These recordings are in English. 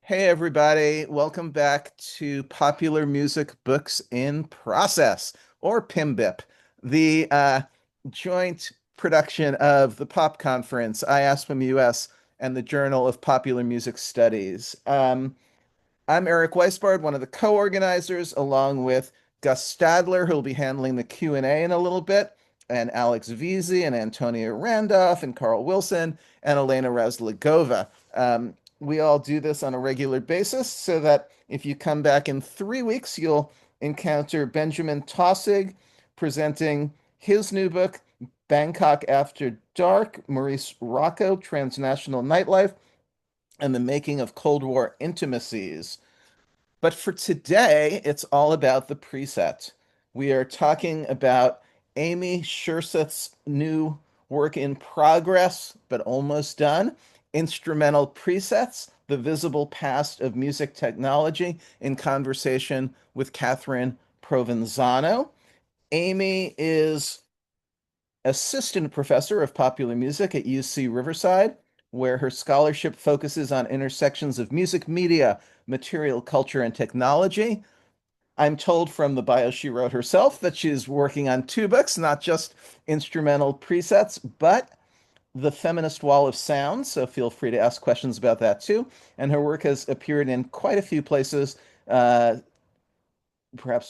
Hey everybody, welcome back to Popular Music Books in Process, or PIMBIP, the joint production of the Pop Conference, IASPM US, and the Journal of Popular Music Studies. I'm Eric Weisbard, one of the co-organizers, along with Gus Stadler, who'll be handling the Q&A in a little bit, and Alex Veazey and Antonia Randolph and Carl Wilson and Elena Razlogova. We all do this on a regular basis so that if you come back in 3 weeks, you'll encounter Benjamin Taussig presenting his new book, Bangkok After Dark, Maurice Rocco, Transnational Nightlife, and the Making of Cold War Intimacies. But for today, it's all about the preset. We are talking about Amy Skjerseth's new work in progress, but almost done, Instrumental Presets, The Visible Past of Music Technology, in conversation with Catherine Provenzano. Amy is assistant professor of popular music at UC Riverside, where her scholarship focuses on intersections of music media, material culture, and technology. I'm told from the bio she wrote herself that she's working on two books, not just instrumental presets, but the Feminist Wall of Sound. So feel free to ask questions about that too. And her work has appeared in quite a few places. Perhaps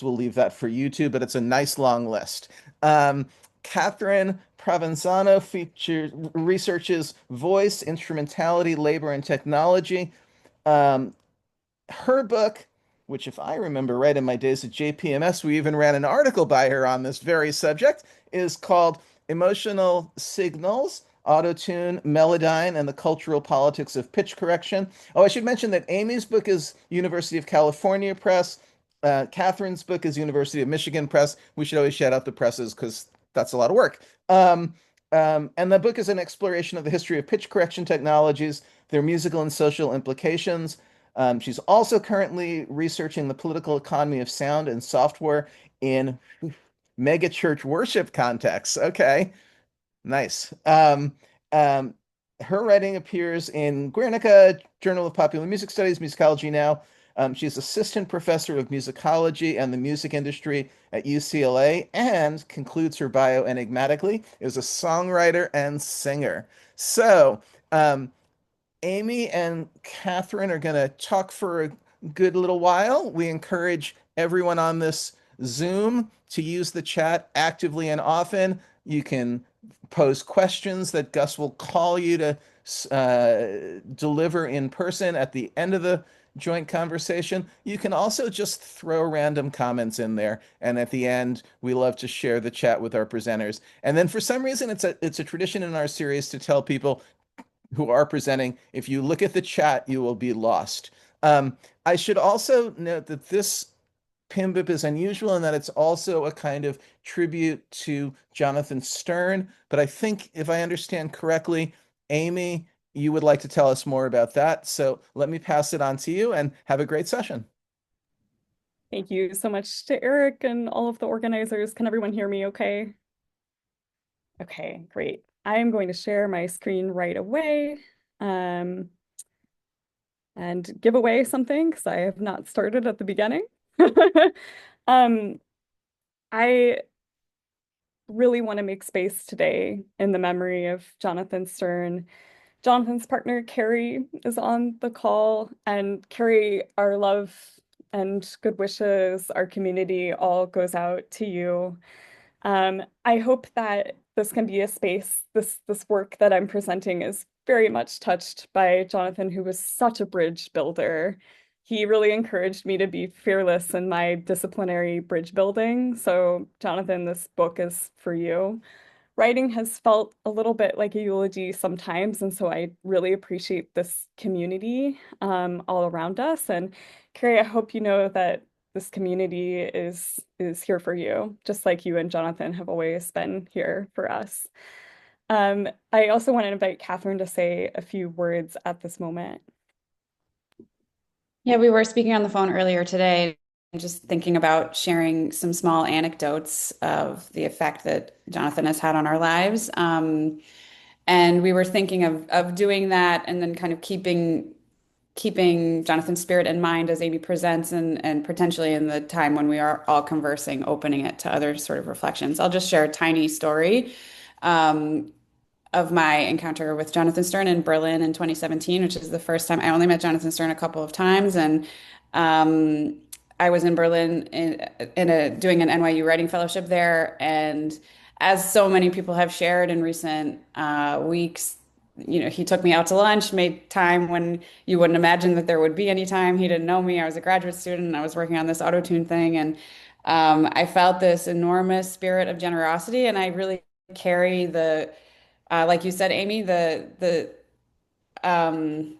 we'll leave that for you too, but it's a nice long list. Catherine Provenzano researches voice, instrumentality, labor, and technology. Um, Her book, which if I remember right in my days at JPMS, we even ran an article by her on this very subject, is called Emotional Signals, Autotune, Melodyne, and the Cultural Politics of Pitch Correction. Oh, I should mention that Amy's book is University of California Press. Catherine's book is University of Michigan Press. We should always shout out the presses because that's a lot of work. And the book is an exploration of the history of pitch correction technologies, their musical and social implications. She's also currently researching the political economy of sound and software in megachurch worship contexts. Okay, nice. Um, Her writing appears in Guernica, Journal of Popular Music Studies, Musicology Now. She's assistant professor of musicology and the music industry at UCLA and concludes her bio enigmatically, is a songwriter and singer. So, Amy and Catherine are going to talk for a good little while. We encourage everyone on this Zoom to use the chat actively and often. You can pose questions that Gus will call you to deliver in person at the end of the joint conversation. You can also just throw random comments in there, and at the end, we love to share the chat with our presenters. And then for some reason, it's a tradition in our series to tell people who are presenting, if you look at the chat, you will be lost. I should also note that this PIMBIP is unusual in that it's also a kind of tribute to Jonathan Stern. But I think, if I understand correctly, Amy, you would like to tell us more about that. So let me pass it on to you and have a great session. Thank you so much to Eric and all of the organizers. Can everyone hear me okay? Okay, great. I am going to share my screen right away um, and give away something because I have not started at the beginning. Um, I really want to make space today in the memory of Jonathan Stern. Jonathan's partner, Carrie, is on the call, and Carrie, our love and good wishes, our community all goes out to you. I hope that this can be a space, this work that I'm presenting is very much touched by Jonathan, who was such a bridge builder. He really encouraged me to be fearless in my disciplinary bridge building. So, Jonathan, this book is for you. Writing has felt a little bit like a eulogy sometimes, and so I really appreciate this community all around us. And Carrie, I hope you know that this community is here for you, just like you and Jonathan have always been here for us. I also want to invite Catherine to say a few words at this moment. Yeah, we were speaking on the phone earlier today, and just thinking about sharing some small anecdotes of the effect that Jonathan has had on our lives. And we were thinking of doing that and then kind of keeping keeping Jonathan's spirit in mind as Amy presents and potentially in the time when we are all conversing, opening it to other sort of reflections. I'll just share a tiny story um, of my encounter with Jonathan Stern in Berlin in 2017, which is the first time I only met Jonathan Stern a couple of times. And um, I was in Berlin doing an NYU writing fellowship there. And as so many people have shared in recent weeks, he took me out to lunch, made time when you wouldn't imagine that there would be any time. He didn't know me. I was a graduate student and I was working on this auto-tune thing. And I felt this enormous spirit of generosity. And I really carry like you said, Amy, um,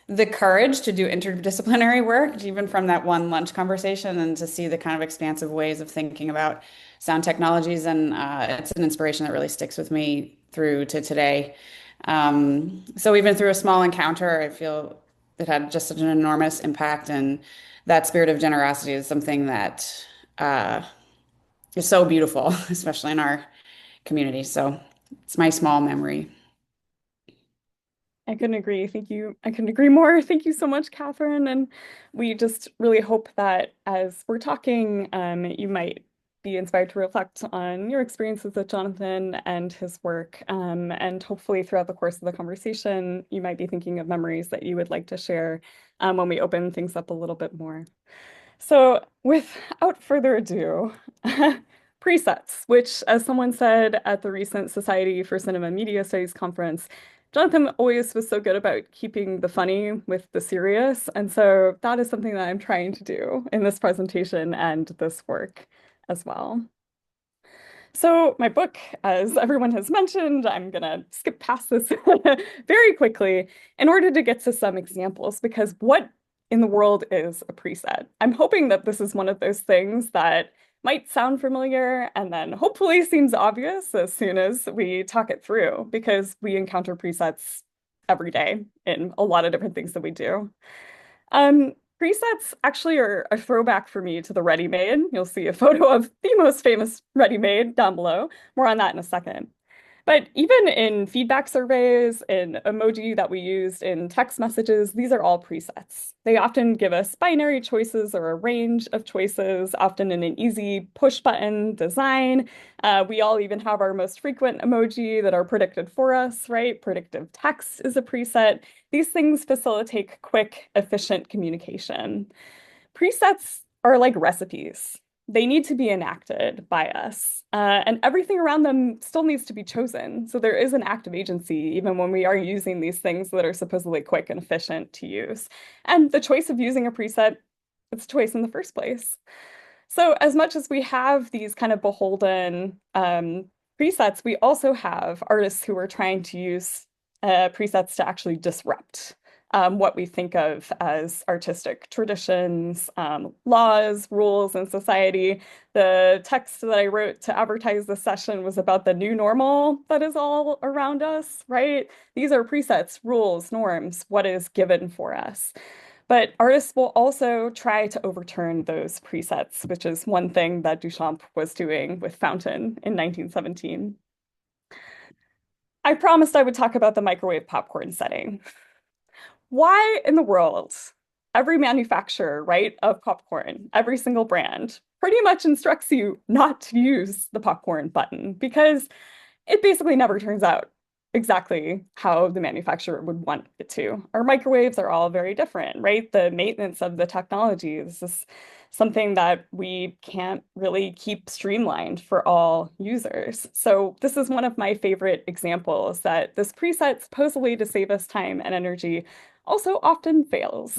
the courage to do interdisciplinary work, even from that one lunch conversation, and to see the kind of expansive ways of thinking about sound technologies. And it's an inspiration that really sticks with me through to today. So even through a small encounter, I feel it had just such an enormous impact. And that spirit of generosity is something that is so beautiful, especially in our community. So it's my small memory. I couldn't agree. Thank you. I couldn't agree more. Thank you so much, Catherine. And we just really hope that as we're talking, you might be inspired to reflect on your experiences with Jonathan and his work. And hopefully throughout the course of the conversation, you might be thinking of memories that you would like to share when we open things up a little bit more. So without further ado, presets, which, as someone said at the recent Society for Cinema Media Studies conference, Jonathan always was so good about keeping the funny with the serious. And so that is something that I'm trying to do in this presentation and this work as well. So my book, as everyone has mentioned, I'm going to skip past this very quickly in order to get to some examples, because what in the world is a preset? I'm hoping that this is one of those things that might sound familiar and then hopefully seems obvious as soon as we talk it through, because we encounter presets every day in a lot of different things that we do. Presets actually are a throwback for me to the ready-made. You'll see a photo of the most famous ready-made down below. More on that in a second. But even in feedback surveys, in emoji that we used in text messages, these are all presets. They often give us binary choices or a range of choices, often in an easy push button design. We all even have our most frequent emoji that are predicted for us, right? Predictive text is a preset. These things facilitate quick, efficient communication. Presets are like recipes. They need to be enacted by us, and everything around them still needs to be chosen. So there is an active agency, even when we are using these things that are supposedly quick and efficient to use. And the choice of using a preset, it's a choice in the first place. So as much as we have these kind of beholden presets, we also have artists who are trying to use presets to actually disrupt what we think of as artistic traditions, laws, rules in society. The text that I wrote to advertise this session was about the new normal that is all around us, right? These are presets, rules, norms, what is given for us. But artists will also try to overturn those presets, which is one thing that Duchamp was doing with Fountain in 1917. I promised I would talk about the microwave popcorn setting. Why in the world? Every manufacturer, right, of popcorn, every single brand, pretty much instructs you not to use the popcorn button because it basically never turns out exactly how the manufacturer would want it to. Our microwaves are all very different, right? The maintenance of the technology is something that we can't really keep streamlined for all users. So this is one of my favorite examples that this preset supposedly to save us time and energy also often fails.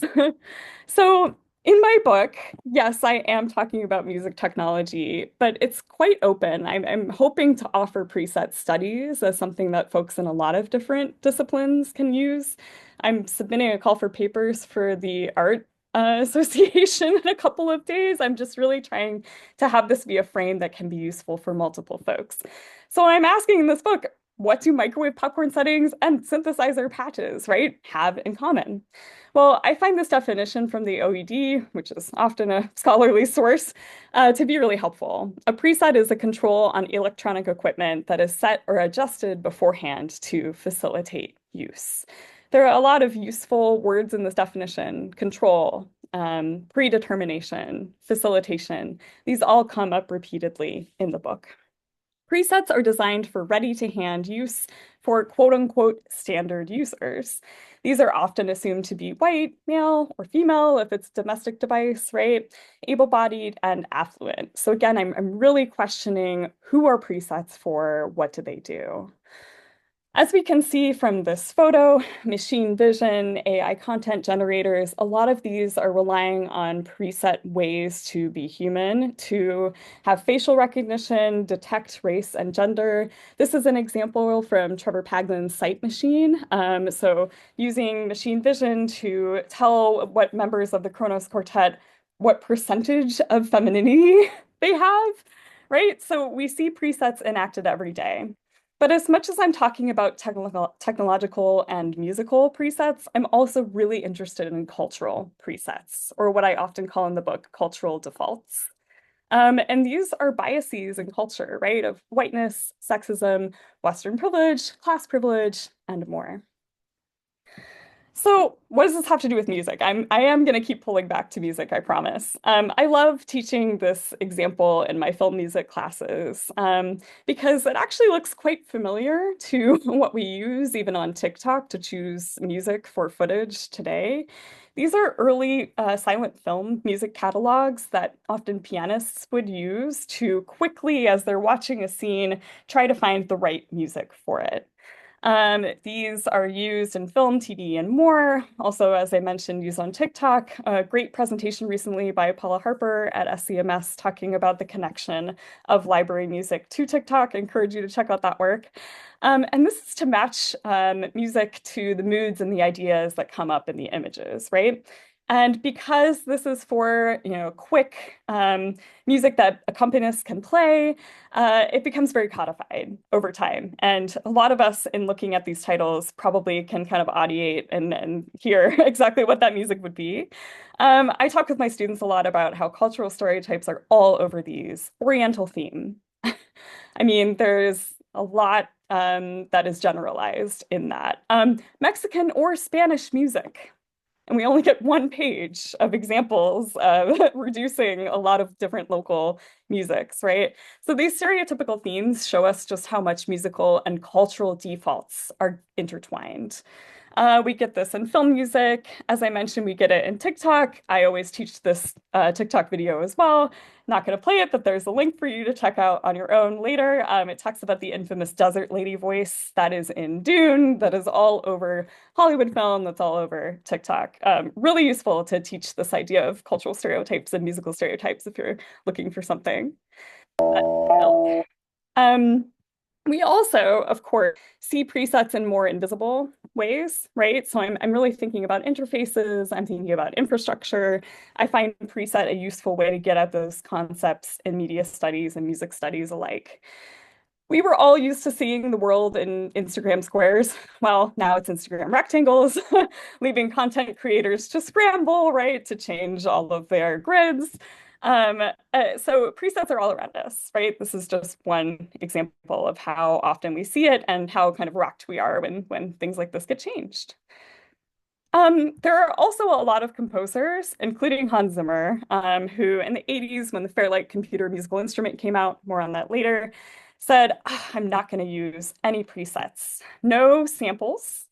So in my book, yes, I am talking about music technology, but it's quite open. I'm hoping to offer preset studies as something that folks in a lot of different disciplines can use. I'm submitting a call for papers for the Art Association in a couple of days. I'm just really trying to have this be a frame that can be useful for multiple folks. So I'm asking in this book, what do microwave popcorn settings and synthesizer patches, right, have in common? Well, I find this definition from the OED, which is often a scholarly source, to be really helpful. A preset is a control on electronic equipment that is set or adjusted beforehand to facilitate use. There are a lot of useful words in this definition: control, predetermination, facilitation. These all come up repeatedly in the book. Presets are designed for ready-to-hand use for quote-unquote standard users. These are often assumed to be white, male, or female if it's a domestic device, right? Able-bodied and affluent. So again, I'm really questioning, who are presets for? What do they do? As we can see from this photo, machine vision, AI content generators, a lot of these are relying on preset ways to be human, to have facial recognition, detect race and gender. This is an example from Trevor Paglen's Sight Machine. So using machine vision to tell what members of the Kronos Quartet, what percentage of femininity they have, right? So we see presets enacted every day. But as much as I'm talking about technological and musical presets, I'm also really interested in cultural presets, or what I often call in the book, cultural defaults. And these are biases in culture, right? Of whiteness, sexism, Western privilege, class privilege, and more. So what does this have to do with music? I am going to keep pulling back to music, I promise. I love teaching this example in my film music classes because it actually looks quite familiar to what we use even on TikTok to choose music for footage today. These are early silent film music catalogs that often pianists would use to quickly, as they're watching a scene, try to find the right music for it. These are used in film, TV, and more. Also, as I mentioned, used on TikTok. A great presentation recently by Paula Harper at SCMS talking about the connection of library music to TikTok. I encourage you to check out that work. And this is to match music to the moods and the ideas that come up in the images, right? And because this is for, quick music that accompanists can play, it becomes very codified over time. And a lot of us in looking at these titles probably can kind of audiate and hear exactly what that music would be. I talk with my students a lot about how cultural stereotypes are all over these. Oriental theme. I mean, there's a lot that is generalized in that. Mexican or Spanish music. And we only get one page of examples of reducing a lot of different local musics, right? So these stereotypical themes show us just how much musical and cultural defaults are intertwined. We get this in film music. As I mentioned, we get it in TikTok. I always teach this TikTok video as well. Not going to play it, but there's a link for you to check out on your own later. It talks about the infamous desert lady voice that is in Dune, that is all over Hollywood film, that's all over TikTok. Really useful to teach this idea of cultural stereotypes and musical stereotypes if you're looking for something. We also, of course, see presets in more invisible ways, right? So I'm really thinking about interfaces, I'm thinking about infrastructure. I find preset a useful way to get at those concepts in media studies and music studies alike. We were all used to seeing the world in Instagram squares. Well, now it's Instagram rectangles, leaving content creators to scramble, right, to change all of their grids. So presets are all around us, right? This is just one example of how often we see it and how kind of rocked we are when things like this get changed. There are also a lot of composers, including Hans Zimmer, who in the 80s, when the Fairlight computer musical instrument came out, more on that later, said, I'm not going to use any presets, no samples,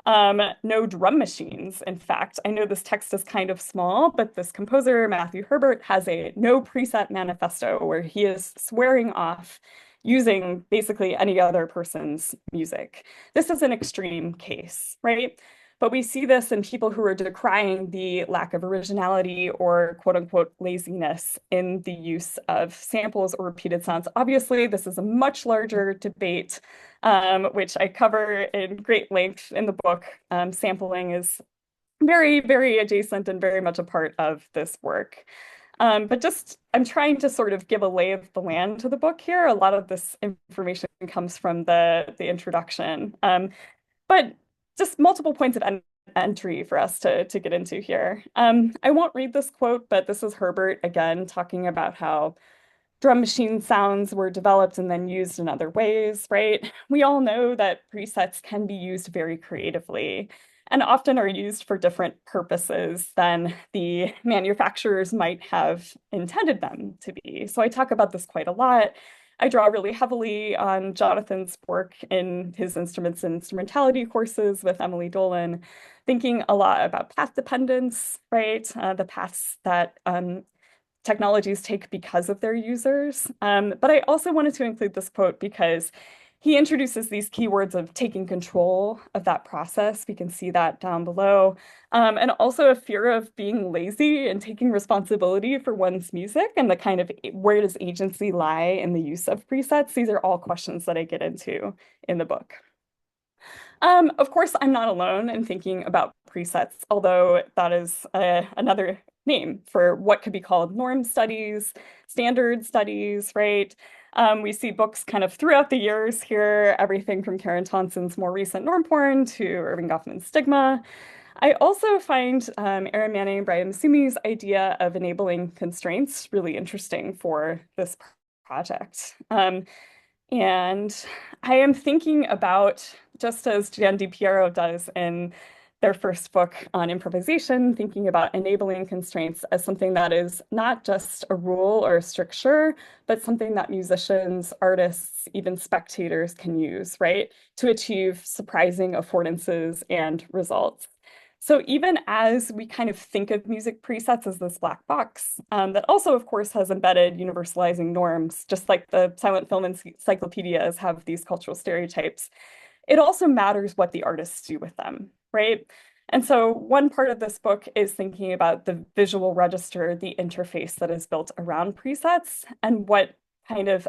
no drum machines. In fact, I know this text is kind of small, but this composer, Matthew Herbert, has a no preset manifesto where he is swearing off using basically any other person's music. This is an extreme case, right? But we see this in people who are decrying the lack of originality or quote unquote laziness in the use of samples or repeated sounds. Obviously, this is a much larger debate, which I cover in great length in the book. Sampling is very, very adjacent and very much a part of this work. But just, I'm trying to sort of give a lay of the land to the book here. A lot of this information comes from the introduction. But just multiple points of entry for us to get into here. I won't read this quote, but this is Herbert again talking about how drum machine sounds were developed and then used in other ways, right? We all know that presets can be used very creatively. and often are used for different purposes than the manufacturers might have intended them to be. So I talk about this quite a lot. I draw really heavily on Jonathan's work in his instruments and instrumentality courses with Emily Dolan, thinking a lot about path dependence, right? The paths that technologies take because of their users. But I also wanted to include this quote because he introduces these keywords of taking control of that process. We can see that down below. And also a fear of being lazy and taking responsibility for one's music and the kind of where does agency lie in the use of presets? These are all questions that I get into in the book. Of course, I'm not alone in thinking about presets, although that is another name for what could be called norm studies, standard studies, right? We see books kind of throughout the years here, everything from Karen Thompson's more recent norm porn to Irving Goffman's Stigma. I also find Erin Manning and Brian Sumi's idea of enabling constraints really interesting for this project. And I am thinking about, just as Jan DiPiero does in their first book on improvisation, thinking about enabling constraints as something that is not just a rule or a stricture, but something that musicians, artists, even spectators can use, right, to achieve surprising affordances and results. So even as we kind of think of music presets as this black box, that also, of course, has embedded universalizing norms, just like the silent film encyclopedias have these cultural stereotypes, it also matters what the artists do with them, right? And so one part of this book is thinking about the visual register, the interface that is built around presets, and what kind of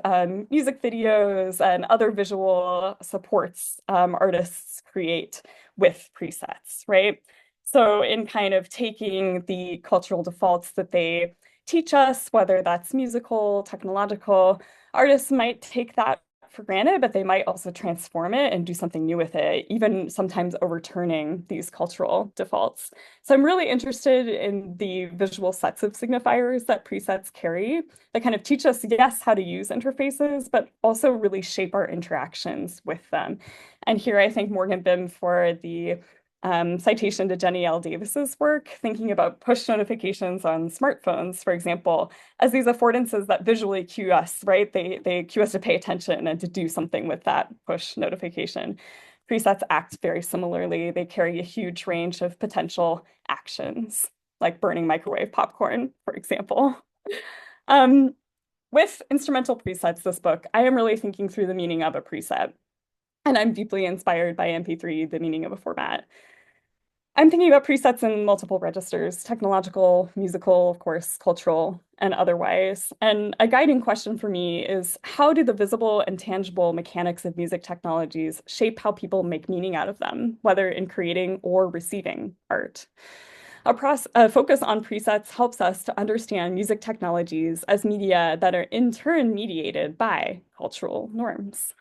music videos and other visual supports artists create with presets, right? So in kind of taking the cultural defaults that they teach us, whether that's musical, technological, artists might take that for granted, but they might also transform it and do something new with it, even sometimes overturning these cultural defaults. So I'm really interested in the visual sets of signifiers that presets carry that kind of teach us, yes, how to use interfaces, but also really shape our interactions with them. And here I thank Morgan Bim for the citation to Jenny L. Davis's work, thinking about push notifications on smartphones, for example, as these affordances that visually cue us, right? They cue us to pay attention and to do something with that push notification. Presets act very similarly. They carry a huge range of potential actions, like burning microwave popcorn, for example. With instrumental presets, this book, I am really thinking through the meaning of a preset. And I'm deeply inspired by MP3, the meaning of a format. I'm thinking about presets in multiple registers, technological, musical, of course, cultural, and otherwise. And a guiding question for me is, how do the visible and tangible mechanics of music technologies shape how people make meaning out of them, whether in creating or receiving art? A focus on presets helps us to understand music technologies as media that are in turn mediated by cultural norms.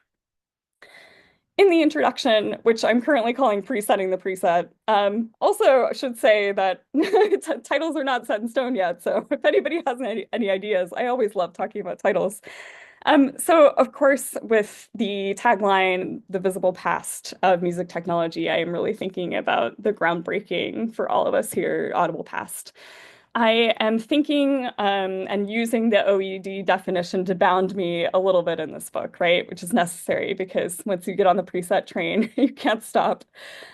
In the introduction, which I'm currently calling presetting the preset, also should say that titles are not set in stone yet. So if anybody has any ideas, I always love talking about titles. So of course, with the tagline, the visible past of music technology, I am really thinking about the groundbreaking for all of us here, audible past. I am thinking and using the OED definition to bound me a little bit in this book, right? Which is necessary because once you get on the preset train, you can't stop.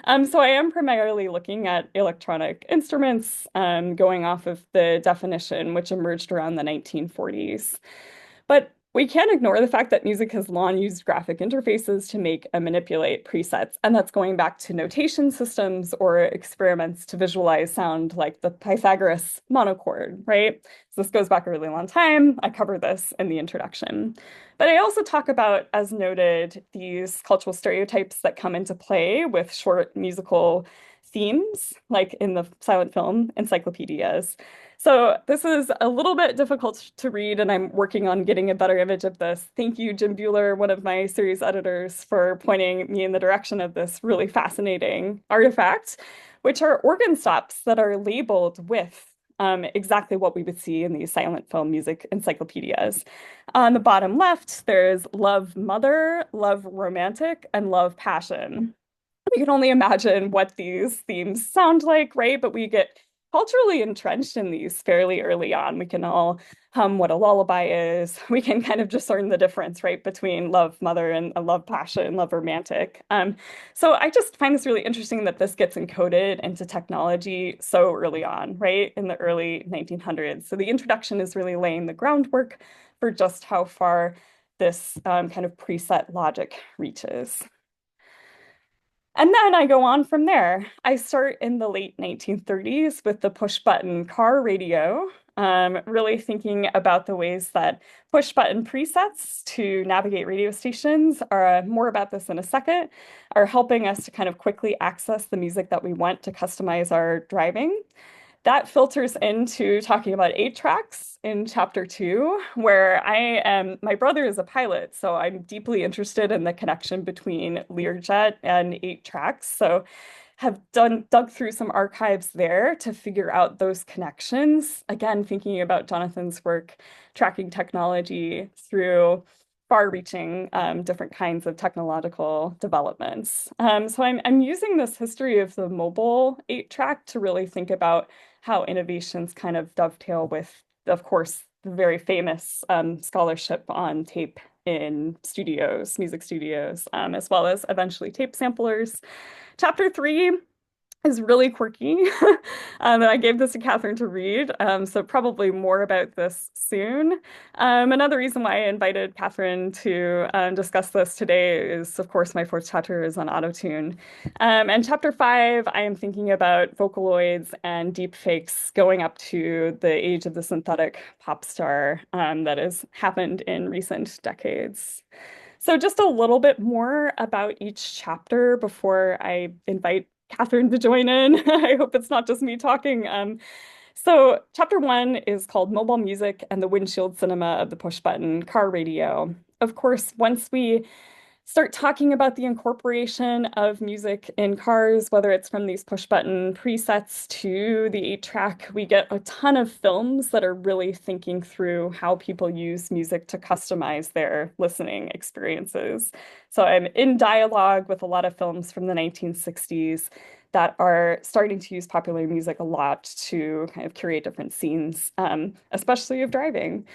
So I am primarily looking at electronic instruments, going off of the definition, which emerged around the 1940s. But we can't ignore the fact that music has long used graphic interfaces to make and manipulate presets, and that's going back to notation systems or experiments to visualize sound like the Pythagoras monochord, right? So this goes back a really long time. I cover this in the introduction. But I also talk about, as noted, these cultural stereotypes that come into play with short musical themes, like in the silent film encyclopedias. So this is a little bit difficult to read, and I'm working on getting a better image of this. Thank you, Jim Bueller, one of my series editors, for pointing me in the direction of this really fascinating artifact, which are organ stops that are labeled with exactly what we would see in these silent film music encyclopedias. On the bottom left, there's love mother, love romantic, and love passion. we can only imagine what these themes sound like, right? But we get culturally entrenched in these fairly early on. We can all hum what a lullaby is. We can kind of discern the difference, right, between love mother and a love passion, love romantic. So I just find this really interesting that this gets encoded into technology so early on, right, in the early 1900s. So the introduction is really laying the groundwork for just how far this kind of preset logic reaches. And then I go on from there. I start in the late 1930s with the push button car radio, really thinking about the ways that push button presets to navigate radio stations are more about this in a second, are helping us to kind of quickly access the music that we want to customize our driving. That filters into talking about 8 tracks in chapter 2, where my brother is a pilot, so I'm deeply interested in the connection between Learjet and 8 tracks. So have dug through some archives there to figure out those connections. Again, thinking about Jonathan's work, tracking technology through far-reaching different kinds of technological developments. So I'm using this history of the mobile 8 track to really think about how innovations kind of dovetail with, of course, the very famous scholarship on tape in studios, music studios, as well as eventually tape samplers. Chapter 3 is really quirky. And I gave this to Catherine to read, so probably more about this soon. Another reason why I invited Catherine to discuss this today is, of course, my fourth chapter is on autotune. And chapter 5, I am thinking about Vocaloids and deep fakes going up to the age of the synthetic pop star that has happened in recent decades. So just a little bit more about each chapter before I invite Catherine to join in. I hope it's not just me talking. So chapter 1 is called Mobile Music and the Windshield Cinema of the Push Button Car Radio. Of course, once we start talking about the incorporation of music in cars, whether it's from these push button presets to the 8 track, we get a ton of films that are really thinking through how people use music to customize their listening experiences. So I'm in dialogue with a lot of films from the 1960s that are starting to use popular music a lot to kind of curate different scenes, especially of driving.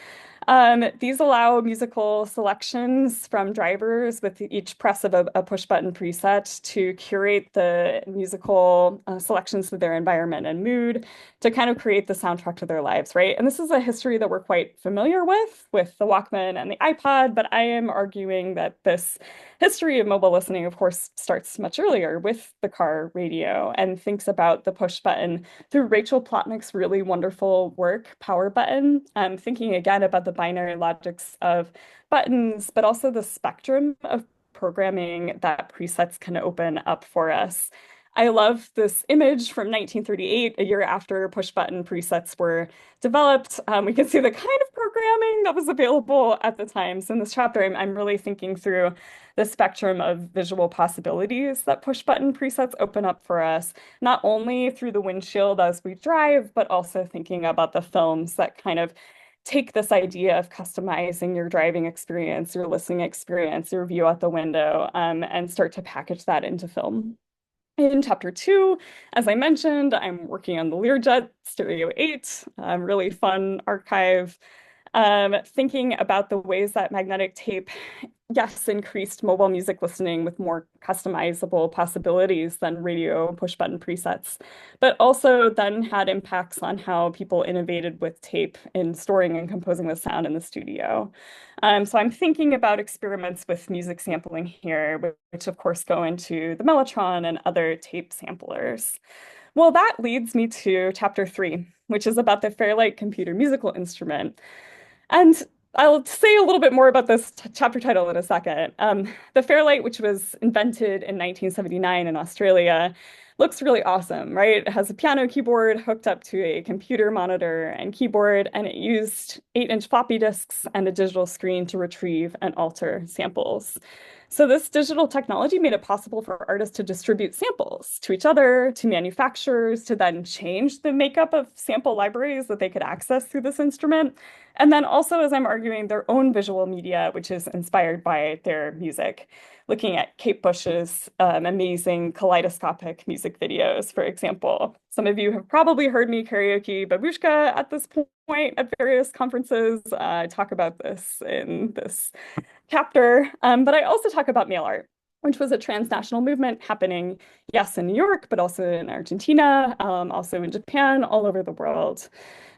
These allow musical selections from drivers with each press of a push button preset to curate the musical selections to their environment and mood to kind of create the soundtrack to their lives, right? And this is a history that we're quite familiar with the Walkman and the iPod, but I am arguing that this history of mobile listening, of course, starts much earlier with the car radio and thinks about the push button through Rachel Plotnick's really wonderful work, Power Button, thinking again about the binary logics of buttons, but also the spectrum of programming that presets can open up for us. I love this image from 1938, a year after push button presets were developed. We can see the kind of programming that was available at the time. So in this chapter, I'm really thinking through the spectrum of visual possibilities that push button presets open up for us, not only through the windshield as we drive, but also thinking about the films that kind of take this idea of customizing your driving experience, your listening experience, your view out the window, and start to package that into film. In chapter 2, as I mentioned, I'm working on the Learjet Stereo 8, really fun archive, thinking about the ways that magnetic tape, yes, increased mobile music listening with more customizable possibilities than radio push button presets, but also then had impacts on how people innovated with tape in storing and composing the sound in the studio. So I'm thinking about experiments with music sampling here, which of course go into the Mellotron and other tape samplers. Well, that leads me to chapter 3, which is about the Fairlight computer musical instrument. And I'll say a little bit more about this chapter title in a second. The Fairlight, which was invented in 1979 in Australia, looks really awesome, right? It has a piano keyboard hooked up to a computer monitor and keyboard, and it used 8-inch floppy disks and a digital screen to retrieve and alter samples. So this digital technology made it possible for artists to distribute samples to each other, to manufacturers, to then change the makeup of sample libraries that they could access through this instrument. And then also, as I'm arguing, their own visual media, which is inspired by their music. Looking at Kate Bush's amazing kaleidoscopic music videos, for example. Some of you have probably heard me karaoke Babushka at this point at various conferences. I talk about this in this chapter. But I also talk about mail art, which was a transnational movement happening, yes, in New York, but also in Argentina, also in Japan, all over the world.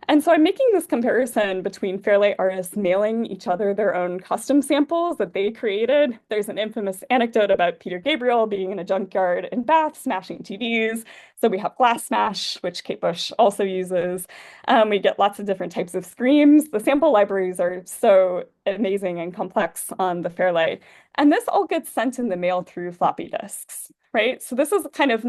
And so I'm making this comparison between Fairlight artists mailing each other their own custom samples that they created. There's an infamous anecdote about Peter Gabriel being in a junkyard in Bath, smashing TVs. So we have glass smash, which Kate Bush also uses. We get lots of different types of screams. The sample libraries are so amazing and complex on the Fairlight. And this all gets sent in the mail through floppy disks, right? So this is kind of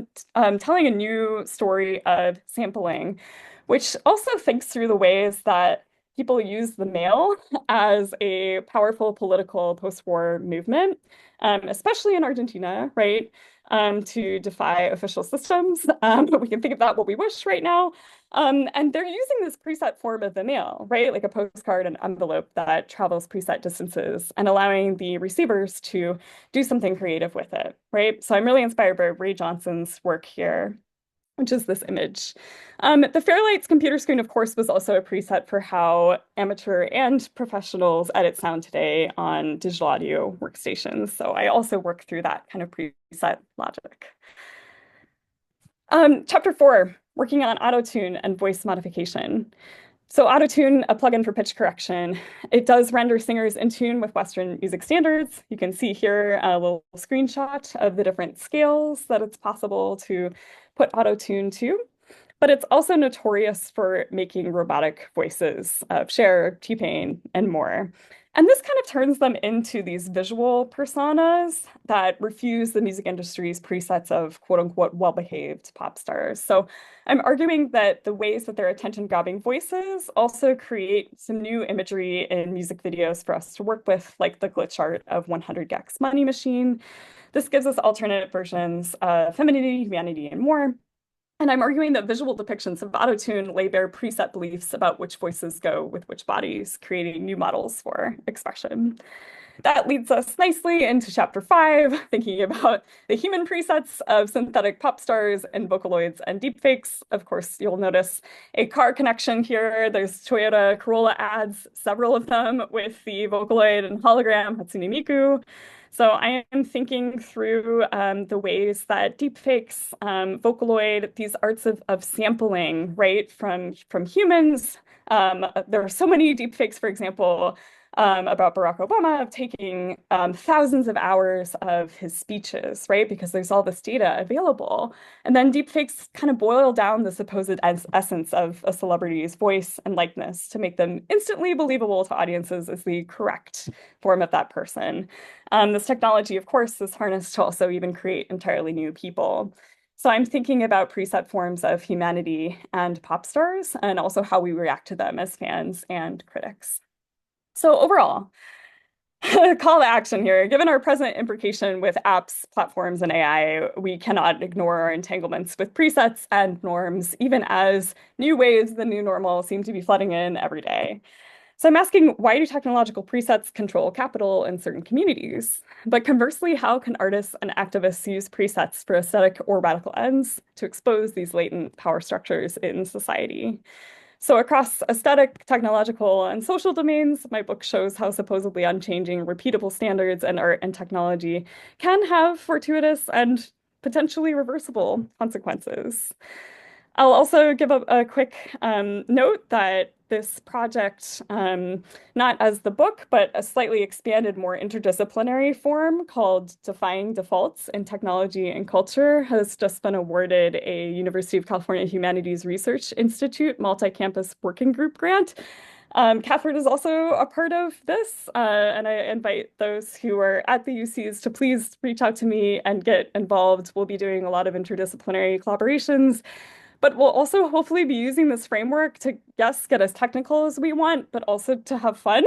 telling a new story of sampling, which also thinks through the ways that people use the mail as a powerful political post-war movement, especially in Argentina, right? To defy official systems. We can think of that what we wish right now. And they're using this preset form of the mail, right? Like a postcard and envelope that travels preset distances and allowing the receivers to do something creative with it, right? So I'm really inspired by Ray Johnson's work here, which is this image. The Fairlight's computer screen, of course, was also a preset for how amateur and professionals edit sound today on digital audio workstations. So I also work through that kind of preset logic. Chapter 4, working on autotune and voice modification. So autotune, a plugin for pitch correction. It does render singers in tune with Western music standards. You can see here a little screenshot of the different scales that it's possible to put autotune to. But it's also notorious for making robotic voices of Cher, T-Pain, and more. And this kind of turns them into these visual personas that refuse the music industry's presets of quote unquote well-behaved pop stars. So I'm arguing that the ways that they're attention-grabbing voices also create some new imagery in music videos for us to work with, like the glitch art of 100 gecs Money Machine. This gives us alternate versions of femininity, humanity, and more. And I'm arguing that visual depictions of autotune lay bare preset beliefs about which voices go with which bodies, creating new models for expression. That leads us nicely into chapter 5, thinking about the human presets of synthetic pop stars and Vocaloids and deepfakes. Of course, you'll notice a car connection here. There's Toyota Corolla ads, several of them with the Vocaloid and hologram Hatsune Miku. So I am thinking through the ways that deepfakes, Vocaloid, these arts of sampling, right, from humans. There are so many deepfakes, for example, about Barack Obama of taking thousands of hours of his speeches, right? Because there's all this data available. And then deepfakes kind of boil down the supposed essence of a celebrity's voice and likeness to make them instantly believable to audiences as the correct form of that person. This technology, of course, is harnessed to also even create entirely new people. So I'm thinking about preset forms of humanity and pop stars, and also how we react to them as fans and critics. So overall, call to action here. Given our present imbrication with apps, platforms, and AI, we cannot ignore our entanglements with presets and norms, even as new waves, the new normal, seem to be flooding in every day. So I'm asking, why do technological presets control capital in certain communities? But conversely, how can artists and activists use presets for aesthetic or radical ends to expose these latent power structures in society? So across aesthetic, technological, and social domains, my book shows how supposedly unchanging, repeatable standards in art and technology can have fortuitous and potentially reversible consequences. I'll also give a quick note that this project, not as the book, but a slightly expanded, more interdisciplinary form called Defying Defaults in Technology and Culture, has just been awarded a University of California Humanities Research Institute multi-campus working group grant. Catherine is also a part of this, and I invite those who are at the UCs to please reach out to me and get involved. We'll be doing a lot of interdisciplinary collaborations. But we'll also hopefully be using this framework to, yes, get as technical as we want, but also to have fun.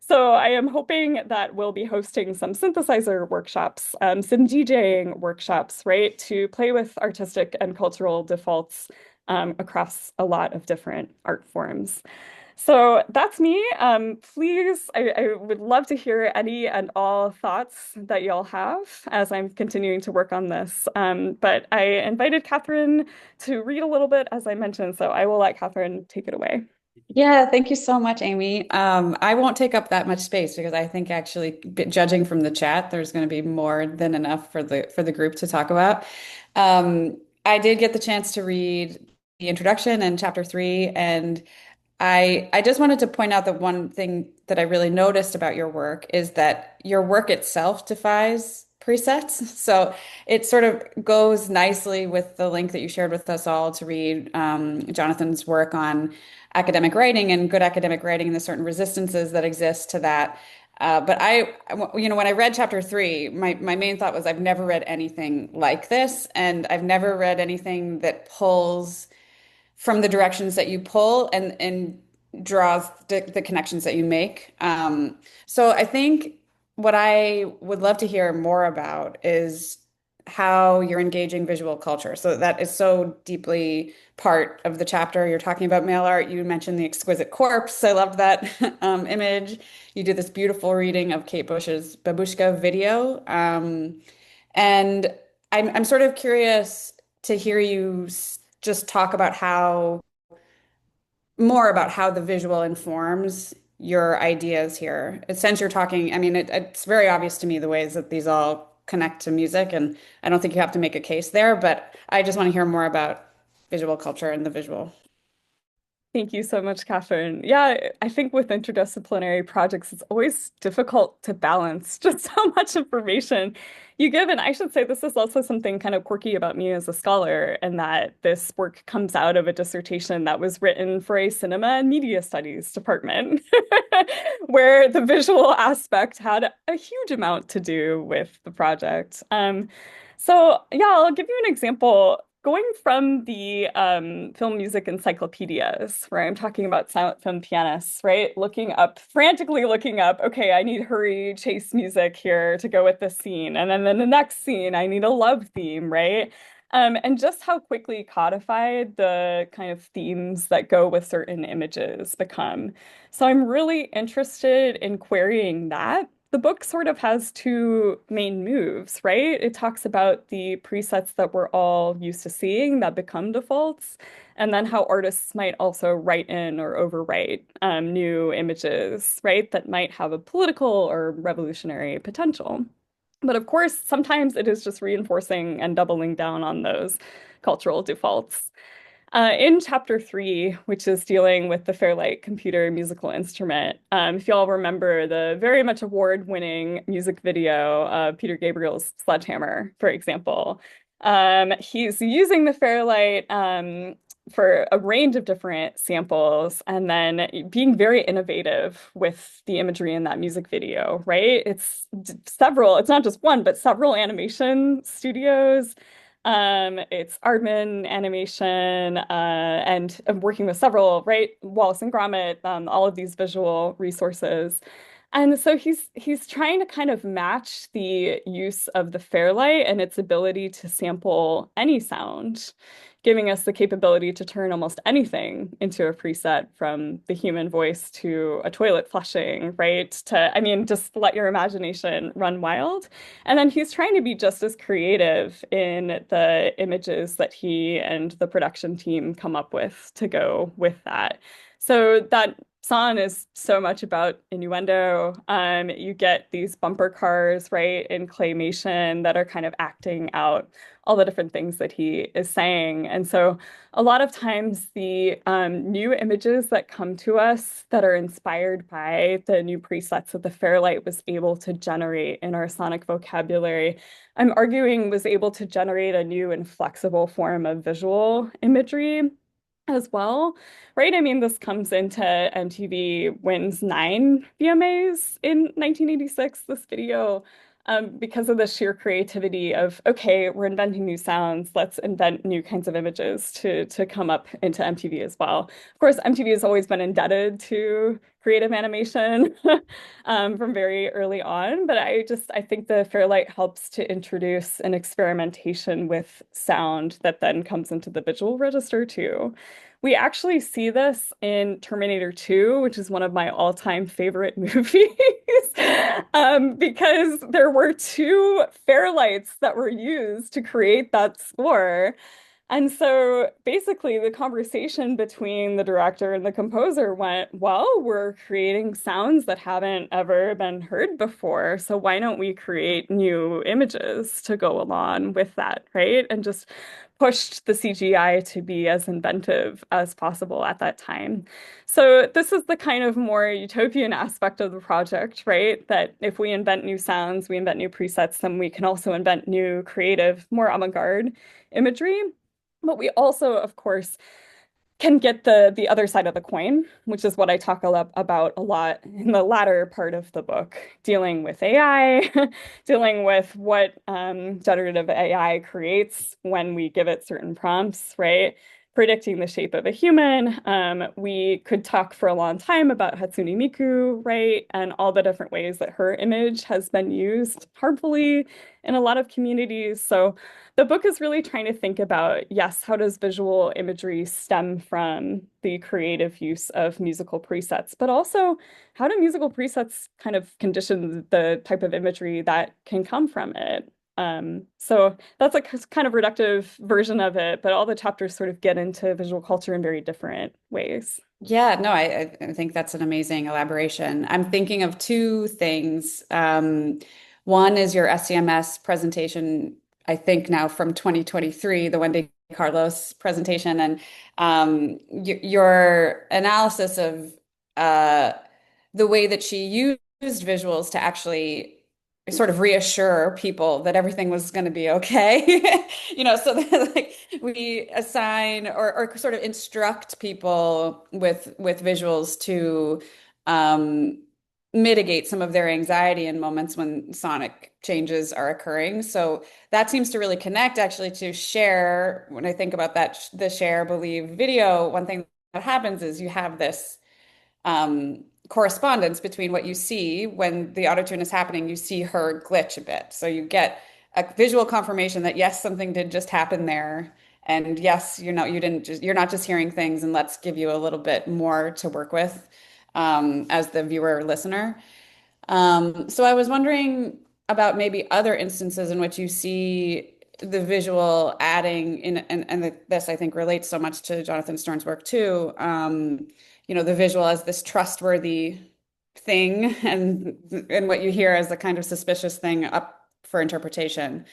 So I am hoping that we'll be hosting some synthesizer workshops, some DJing workshops, right, to play with artistic and cultural defaults across a lot of different art forms. So that's me. Please, I would love to hear any and all thoughts that y'all have as I'm continuing to work on this. But I invited Catherine to read a little bit, as I mentioned, so I will let Catherine take it away. Yeah, thank you so much, Amy. I won't take up that much space because I think actually, judging from the chat, there's going to be more than enough for the group to talk about. I did get the chance to read the introduction and chapter 3, and I just wanted to point out that one thing that I really noticed about your work is that your work itself defies presets. So it sort of goes nicely with the link that you shared with us all to read Jonathan's work on academic writing and good academic writing and the certain resistances that exist to that. But when I read chapter 3, my main thought was I've never read anything like this, and I've never read anything that pulls from the directions that you pull and draws the connections that you make. So I think what I would love to hear more about is how you're engaging visual culture. So that is so deeply part of the chapter. You're talking about mail art. You mentioned the exquisite corpse. I love that image. You do this beautiful reading of Kate Bush's Babushka video. And I'm sort of curious to hear you just talk about how more about how the visual informs your ideas here. Since you're talking, I mean, it's very obvious to me the ways that these all connect to music, and I don't think you have to make a case there, but I just want to hear more about visual culture and the visual. Thank you so much, Catherine. Yeah, I think with interdisciplinary projects, it's always difficult to balance just how much information you give. And I should say this is also something kind of quirky about me as a scholar, and that this work comes out of a dissertation that was written for a cinema and media studies department, where the visual aspect had a huge amount to do with the project. So yeah, I'll give you an example. Going from the film music encyclopedias, where I'm talking about silent film pianists, right? Looking up, frantically looking up, okay, I need hurry chase music here to go with this scene. And then in the next scene, I need a love theme, right? And just how quickly codified the kind of themes that go with certain images become. So I'm really interested in querying that. The book sort of has two main moves, right? It talks about the presets that we're all used to seeing that become defaults, and then how artists might also write in or overwrite new images, right, that might have a political or revolutionary potential. But of course, sometimes it is just reinforcing and doubling down on those cultural defaults. In chapter 3, which is dealing with the Fairlight computer musical instrument, if y'all remember the very much award-winning music video of Peter Gabriel's Sledgehammer, for example, he's using the Fairlight for a range of different samples and then being very innovative with the imagery in that music video, right? It's not just one, but several animation studios. It's Aardman Animation, and I'm working with several, right? Wallace and Gromit, all of these visual resources. And so he's trying to kind of match the use of the Fairlight and its ability to sample any sound, giving us the capability to turn almost anything into a preset, from the human voice to a toilet flushing, right? I mean, just let your imagination run wild. And then he's trying to be just as creative in the images that he and the production team come up with to go with that. So that song is so much about innuendo. You get these bumper cars, right, in claymation that are kind of acting out all the different things that he is saying. And so a lot of times the new images that come to us that are inspired by the new presets that the Fairlight was able to generate in our sonic vocabulary, I'm arguing was able to generate a new and flexible form of visual imagery as well, right? I mean, this comes into MTV wins 9 VMAs in 1986. This video because of the sheer creativity of, okay, we're inventing new sounds, let's invent new kinds of images to come up into MTV as well. Of course, MTV has always been indebted to creative animation from very early on, but I think the Fairlight helps to introduce an experimentation with sound that then comes into the visual register too. We actually see this in Terminator 2, which is one of my all-time favorite movies, because there were two Fairlights that were used to create that score. And so basically, the conversation between the director and the composer went, well, we're creating sounds that haven't ever been heard before. So why don't we create new images to go along with that, right? And just pushed the CGI to be as inventive as possible at that time. So this is the kind of more utopian aspect of the project, right? That if we invent new sounds, we invent new presets, then we can also invent new creative, more avant-garde imagery. But we also, of course, can get the other side of the coin, which is what I talk about a lot in the latter part of the book, dealing with AI, dealing with what generative AI creates when we give it certain prompts, right? Predicting the shape of a human. We could talk for a long time about Hatsune Miku, right? And all the different ways that her image has been used harmfully in a lot of communities. So the book is really trying to think about, yes, how does visual imagery stem from the creative use of musical presets, but also how do musical presets kind of condition the type of imagery that can come from it? So that's a kind of reductive version of it, but all the chapters sort of get into visual culture in very different ways. Yeah, no, I think that's an amazing elaboration. I'm thinking of two things. One is your SCMS presentation, I think now from 2023, the Wendy Carlos presentation, and your analysis of the way that she used visuals to actually sort of reassure people that everything was going to be okay. So that like we assign or sort of instruct people with visuals to mitigate some of their anxiety in moments when sonic changes are occurring. So that seems to really connect actually to share. When I think about that, the share, believe video, one thing that happens is you have this correspondence between what you see when the autotune is happening, you see her glitch a bit. So you get a visual confirmation that yes, something did just happen there. And yes, you're not just hearing things, and let's give you a little bit more to work with as the viewer or listener. So I was wondering about maybe other instances in which you see the visual adding in, and this I think relates so much to Jonathan Storm's work too. The visual as this trustworthy thing, and what you hear as a kind of suspicious thing up for interpretation.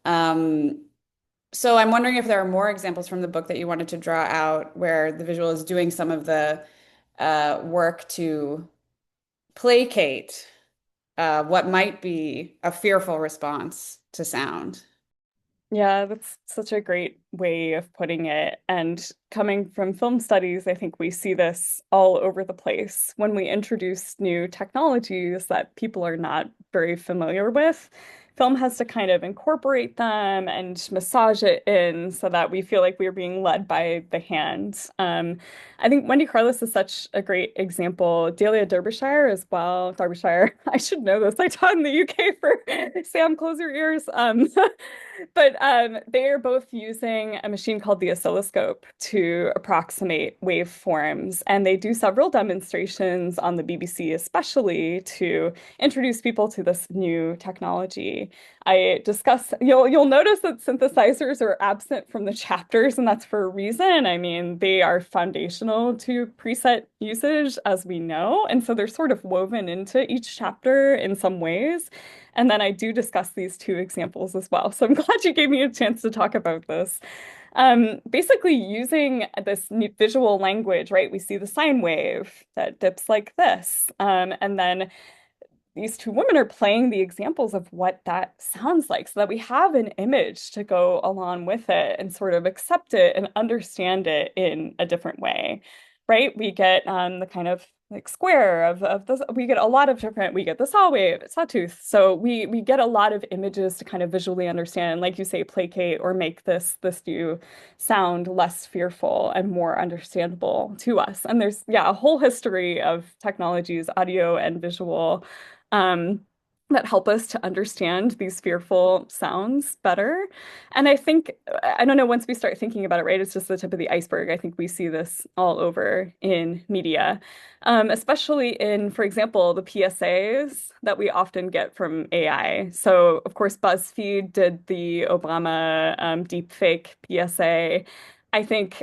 So I'm wondering if there are more examples from the book that you wanted to draw out where the visual is doing some of the work to placate what might be a fearful response to sound. Yeah, that's such a great way of putting it. And coming from film studies, I think we see this all over the place when we introduce new technologies that people are not very familiar with. Film has to kind of incorporate them and massage it in so that we feel like we're being led by the hand. I think Wendy Carlos is such a great example. Delia Derbyshire as well. Derbyshire, I should know this. I taught in the UK for Sam, close your ears. But they are both using a machine called the oscilloscope to approximate waveforms. And they do several demonstrations on the BBC, especially to introduce people to this new technology. You'll notice that synthesizers are absent from the chapters, and that's for a reason. I mean, they are foundational to preset usage, as we know. And so they're sort of woven into each chapter in some ways. And then I do discuss these two examples as well. So I'm glad you gave me a chance to talk about this. Basically using this visual language, right? We see the sine wave that dips like this. And then these two women are playing the examples of what that sounds like so that we have an image to go along with it and sort of accept it and understand it in a different way, right? We get the kind of like square of this. We get a lot of different, we get the saw wave, sawtooth. So we get a lot of images to kind of visually understand, like you say, placate or make this new sound less fearful and more understandable to us. And there's, yeah, a whole history of technologies, audio and visual, um, that help us to understand these fearful sounds better. And I think, I don't know, once we start thinking about it, right, it's just the tip of the iceberg. I think we see this all over in media, especially in, for example, the PSAs that we often get from AI. So, of course, BuzzFeed did the Obama deepfake PSA. I think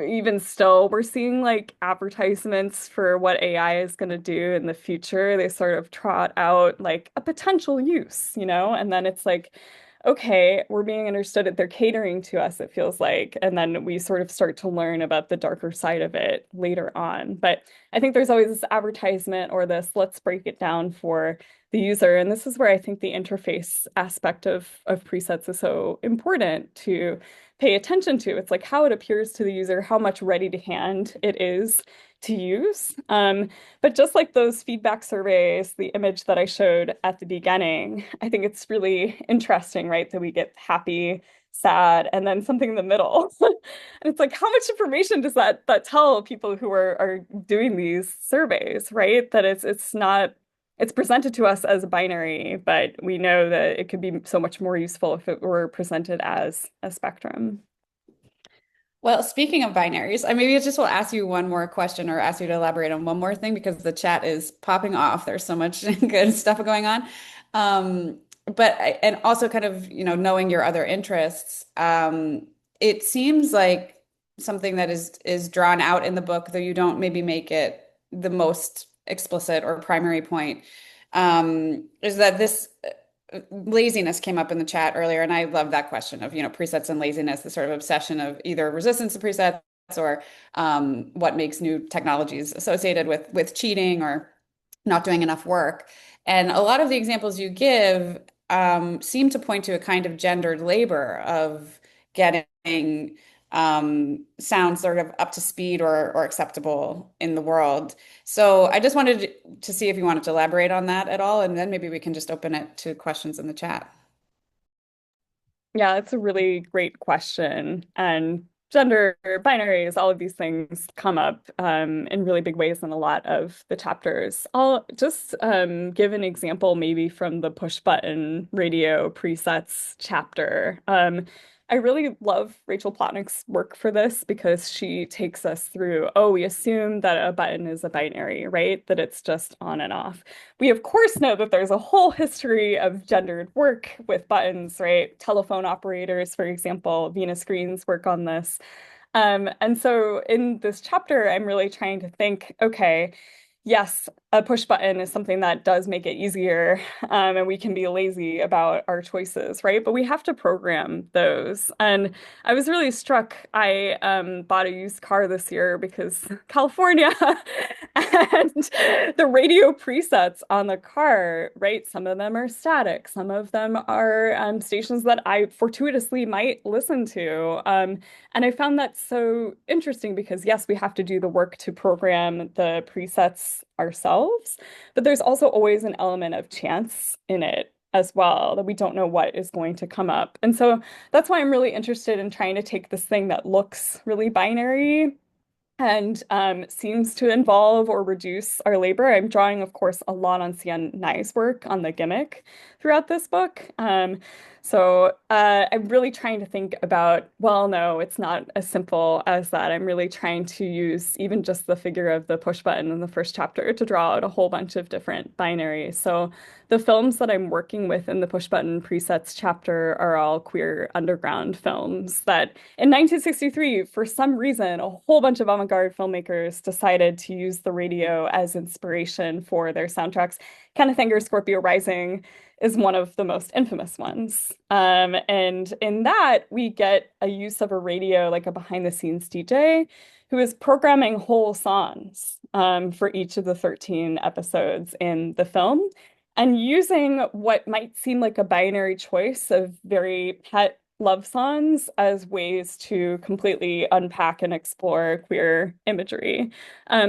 even still, we're seeing like advertisements for what AI is going to do in the future. They sort of trot out like a potential use, you know, and then it's like, okay, we're being understood that they're catering to us, it feels like. And then we sort of start to learn about the darker side of it later on. But I think there's always this advertisement or this, let's break it down for the user. And this is where I think the interface aspect of presets is so important to pay attention to. It's like how it appears to the user, how much ready to hand it is to use. But just like those feedback surveys, the image that I showed at the beginning, I think it's really interesting, right? That we get happy, sad, and then something in the middle. And it's like, how much information does that tell people who are doing these surveys, right? That it's not, it's presented to us as a binary, but we know that it could be so much more useful if it were presented as a spectrum. Well, speaking of binaries, I maybe just will ask you one more question or ask you to elaborate on one more thing because the chat is popping off. There's so much good stuff going on. And also kind of, knowing your other interests, it seems like something that is drawn out in the book, though you don't maybe make it the most explicit or primary point, is that this laziness came up in the chat earlier, and I love that question of, presets and laziness, the sort of obsession of either resistance to presets or what makes new technologies associated with cheating or not doing enough work. And a lot of the examples you give seem to point to a kind of gendered labor of getting sounds sort of up to speed or acceptable in the world. So I just wanted to see if you wanted to elaborate on that at all, and then maybe we can just open it to questions in the chat. Yeah, that's a really great question. And gender, binaries, all of these things come up in really big ways in a lot of the chapters. I'll just give an example maybe from the push button radio presets chapter. I really love Rachel Plotnick's work for this because she takes us through, oh, we assume that a button is a binary, right? That it's just on and off. We, of course, know that there's a whole history of gendered work with buttons, right? Telephone operators, for example, Venus Green's work on this. And so in this chapter, I'm really trying to think, okay, yes, a push button is something that does make it easier, and we can be lazy about our choices, right? But we have to program those. And I was really struck. I bought a used car this year because California and the radio presets on the car, right? Some of them are static, some of them are stations that I fortuitously might listen to. And I found that so interesting because, yes, we have to do the work to program the presets ourselves, but there's also always an element of chance in it as well, that we don't know what is going to come up. And so that's why I'm really interested in trying to take this thing that looks really binary and seems to involve or reduce our labor. I'm drawing, of course, a lot on Sian Nai's work on the gimmick throughout this book. So I'm really trying to think about, well, no, it's not as simple as that. I'm really trying to use even just the figure of the push button in the first chapter to draw out a whole bunch of different binaries. So the films that I'm working with in the push button presets chapter are all queer underground films that in 1963, for some reason, a whole bunch of avant-garde filmmakers decided to use the radio as inspiration for their soundtracks. Kenneth Anger's Scorpio Rising is one of the most infamous ones. And in that, we get a use of a radio, like a behind-the-scenes DJ, who is programming whole songs for each of the 13 episodes in the film, and using what might seem like a binary choice of very pet love songs as ways to completely unpack and explore queer imagery.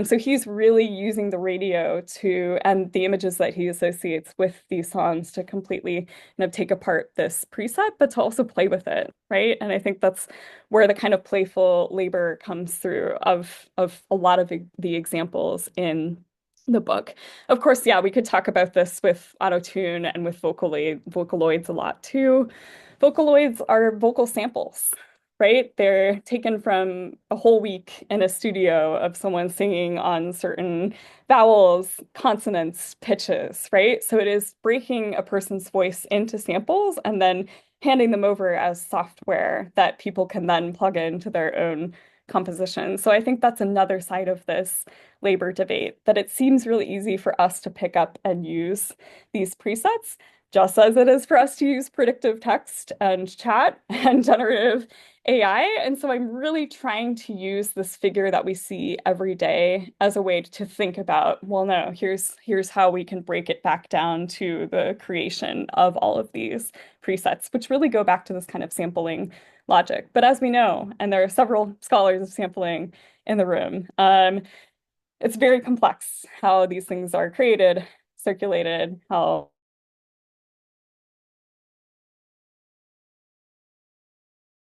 So he's really using the radio to, and the images that he associates with these songs to completely kind of take apart this preset, but to also play with it, right? And I think that's where the kind of playful labor comes through of a lot of the examples in the book. Of course, yeah, we could talk about this with autotune and with Vocaloids a lot too. Vocaloids are vocal samples, right? They're taken from a whole week in a studio of someone singing on certain vowels, consonants, pitches, right? So it is breaking a person's voice into samples and then handing them over as software that people can then plug into their own composition. So I think that's another side of this labor debate, that it seems really easy for us to pick up and use these presets, just as it is for us to use predictive text and chat and generative AI. And so I'm really trying to use this figure that we see every day as a way to think about, well, no, here's how we can break it back down to the creation of all of these presets, which really go back to this kind of sampling logic. But as we know, and there are several scholars of sampling in the room, it's very complex how these things are created, circulated, how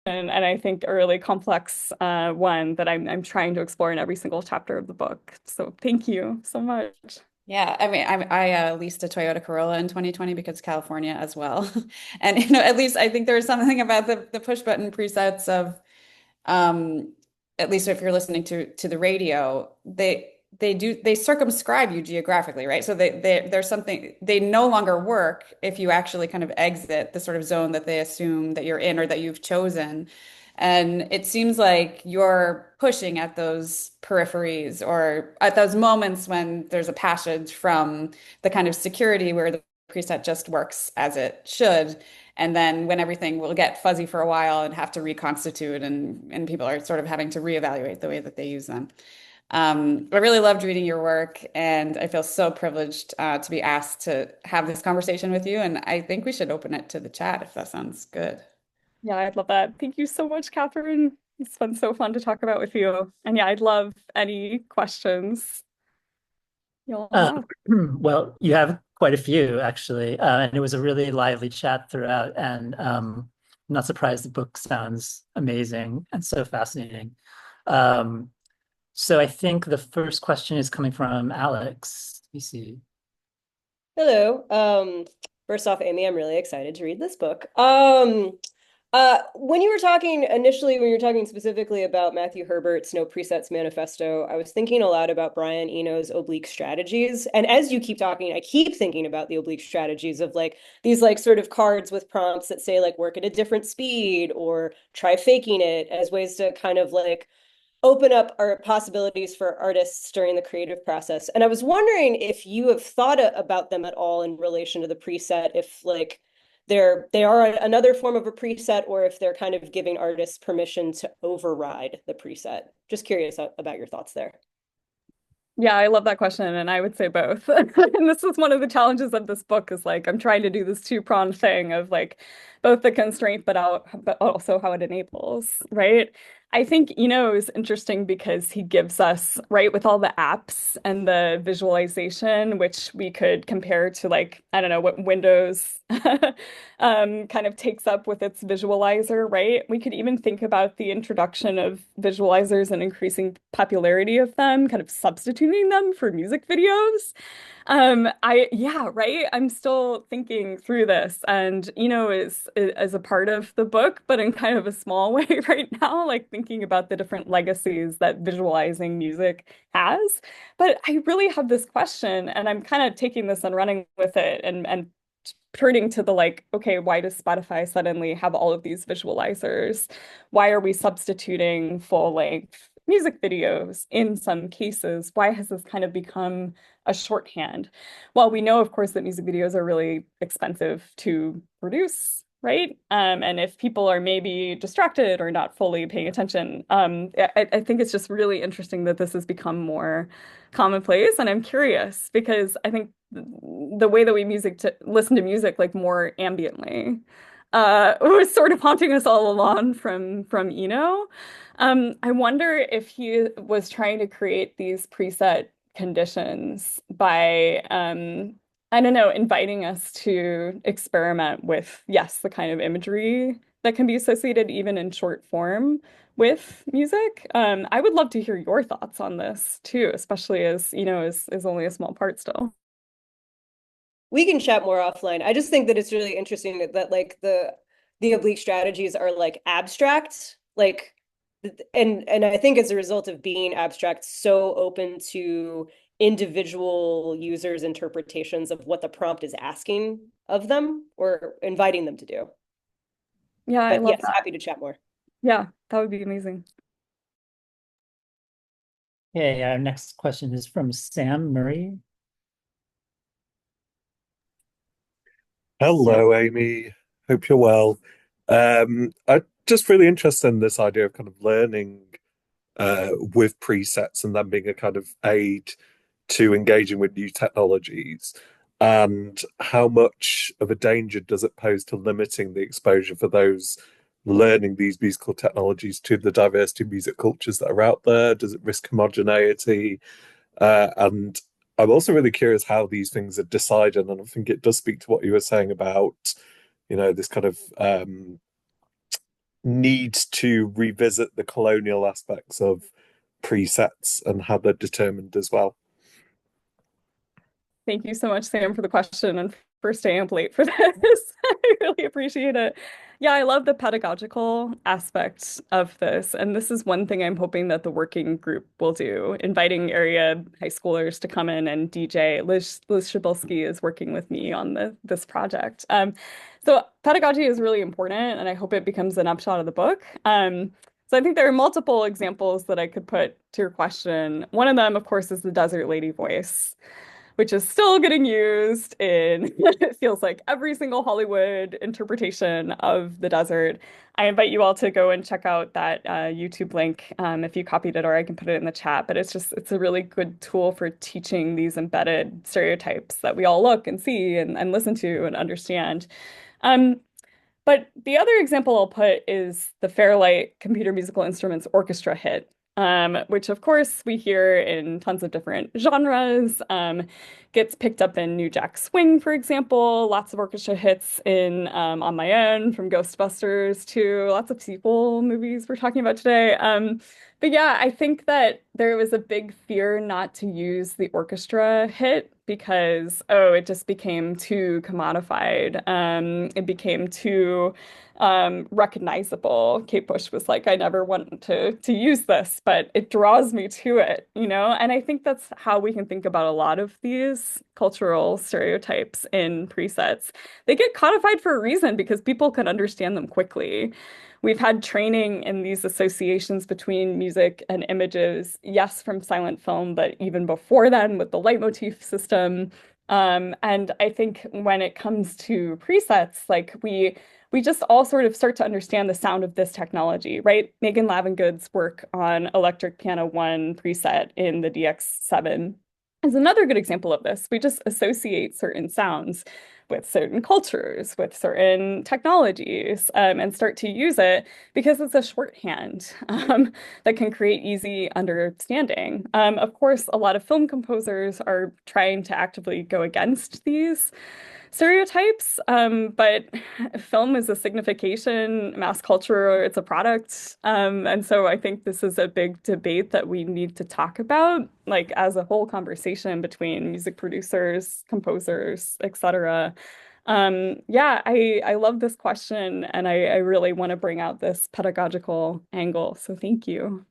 and I think a really complex one that I'm trying to explore in every single chapter of the book. So thank you so much. Yeah, I mean, I leased a Toyota Corolla in 2020 because California as well. And at least I think there was something about the push button presets of um at least if you're listening to the radio, they circumscribe you geographically, right? So there's something, they no longer work if you actually kind of exit the sort of zone that they assume that you're in or that you've chosen. And it seems like you're pushing at those peripheries or at those moments when there's a passage from the kind of security where the preset just works as it should. And then when everything will get fuzzy for a while and have to reconstitute and people are sort of having to reevaluate the way that they use them. I really loved reading your work, and I feel so privileged to be asked to have this conversation with you. And I think we should open it to the chat if that sounds good. Yeah, I'd love that. Thank you so much, Catherine. It's been so fun to talk about with you. And yeah, I'd love any questions you'll Uh, have. well, you have quite a few actually, and it was a really lively chat throughout. And I'm not surprised the book sounds amazing and so fascinating. Um, so I think the first question is coming from Alex. Let me see. Hello. First off, Amy, I'm really excited to read this book. When you were talking initially, when you were talking specifically about Matthew Herbert's No Presets Manifesto, I was thinking a lot about Brian Eno's oblique strategies. And as you keep talking, I keep thinking about the oblique strategies of like these like sort of cards with prompts that say like work at a different speed or try faking it as ways to kind of like open up our possibilities for artists during the creative process. And I was wondering if you have thought about them at all in relation to the preset, if like they are another form of a preset, or if they're kind of giving artists permission to override the preset. Just curious about your thoughts there. Yeah, I love that question, and I would say both. And this is one of the challenges of this book is like I'm trying to do this two-pronged thing of like both the constraint but also how it enables, right? I think Eno is interesting because he gives us, right, with all the apps and the visualization, which we could compare to like, I don't know, what Windows kind of takes up with its visualizer, right? We could even think about the introduction of visualizers and increasing popularity of them, kind of substituting them for music videos. Yeah, right. I'm still thinking through this, and is a part of the book, but in kind of a small way right now, like thinking about the different legacies that visualizing music has. But I really have this question, and I'm kind of taking this and running with it, and turning to the like, okay, why does Spotify suddenly have all of these visualizers? Why are we substituting full length music videos in some cases? Why has this kind of become a shorthand? Well, we know, of course, that music videos are really expensive to produce, right? And if people are maybe distracted or not fully paying attention, I think it's just really interesting that this has become more commonplace. And I'm curious because I think the way that we listen to music like more ambiently was sort of haunting us all along from Eno. I wonder if he was trying to create these preset conditions by I don't know, inviting us to experiment with, yes, the kind of imagery that can be associated even in short form with music. I would love to hear your thoughts on this too, especially as, is only a small part still. We can chat more offline. I just think that it's really interesting that like the oblique strategies are like abstract, like and I think as a result of being abstract, so open to individual users' interpretations of what the prompt is asking of them or inviting them to do. Yeah, I But love yes, that. happy to chat more. Yeah, that would be amazing. Okay, our next question is from Sam Murray. Hello, Amy. Hope you're well. I'm just really interested in this idea of kind of learning with presets and then being a kind of aid to engaging with new technologies. And how much of a danger does it pose to limiting the exposure for those learning these musical technologies to the diversity of music cultures that are out there? Does it risk homogeneity? And I'm also really curious how these things are decided, and I think it does speak to what you were saying about, this kind of need to revisit the colonial aspects of presets and how they're determined as well. Thank you so much, Sam, for the question and for staying up late for this. I really appreciate it. Yeah, I love the pedagogical aspect of this. And this is one thing I'm hoping that the working group will do, inviting area high schoolers to come in and DJ. Liz Shabilsky is working with me on this project. So pedagogy is really important, and I hope it becomes an upshot of the book. So I think there are multiple examples that I could put to your question. One of them, of course, is the Desert Lady voice, which is still getting used in, it feels like, every single Hollywood interpretation of the desert. I invite you all to go and check out that YouTube link if you copied it, or I can put it in the chat. But it's a really good tool for teaching these embedded stereotypes that we all look and see and listen to and understand. But the other example I'll put is the Fairlight Computer Musical Instruments Orchestra hit, which of course we hear in tons of different genres, gets picked up in New Jack Swing, for example, lots of orchestra hits in On My Own, from Ghostbusters to lots of sequel movies we're talking about today. But yeah, I think that there was a big fear not to use the orchestra hit because, it just became too commodified. It became too recognizable. Kate Bush was like, I never want to use this, but it draws me to it, And I think that's how we can think about a lot of these cultural stereotypes in presets. They get codified for a reason because people can understand them quickly. We've had training in these associations between music and images, yes, from silent film, but even before then with the leitmotif system. And I think when it comes to presets, like we just all sort of start to understand the sound of this technology, right? Megan Lavengood's work on Electric Piano 1 preset in the DX7 is another good example of this. We just associate certain sounds with certain cultures, with certain technologies, and start to use it because it's a shorthand that can create easy understanding. Of course, a lot of film composers are trying to actively go against these stereotypes, but film is a signification, mass culture, it's a product. And so I think this is a big debate that we need to talk about, like as a whole conversation between music producers, composers, etc. Yeah, I love this question, and I really want to bring out this pedagogical angle. So thank you.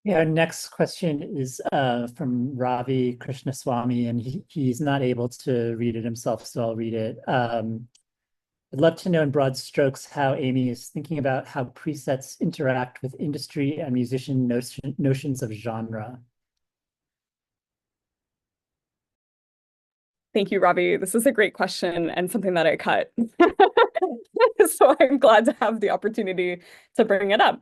Yeah, our next question is from Ravi Krishnaswamy, and he's not able to read it himself, so I'll read it. I'd love to know in broad strokes how Amy is thinking about how presets interact with industry and musician notions of genre. Thank you, Ravi. This is a great question and something that I cut. So I'm glad to have the opportunity to bring it up.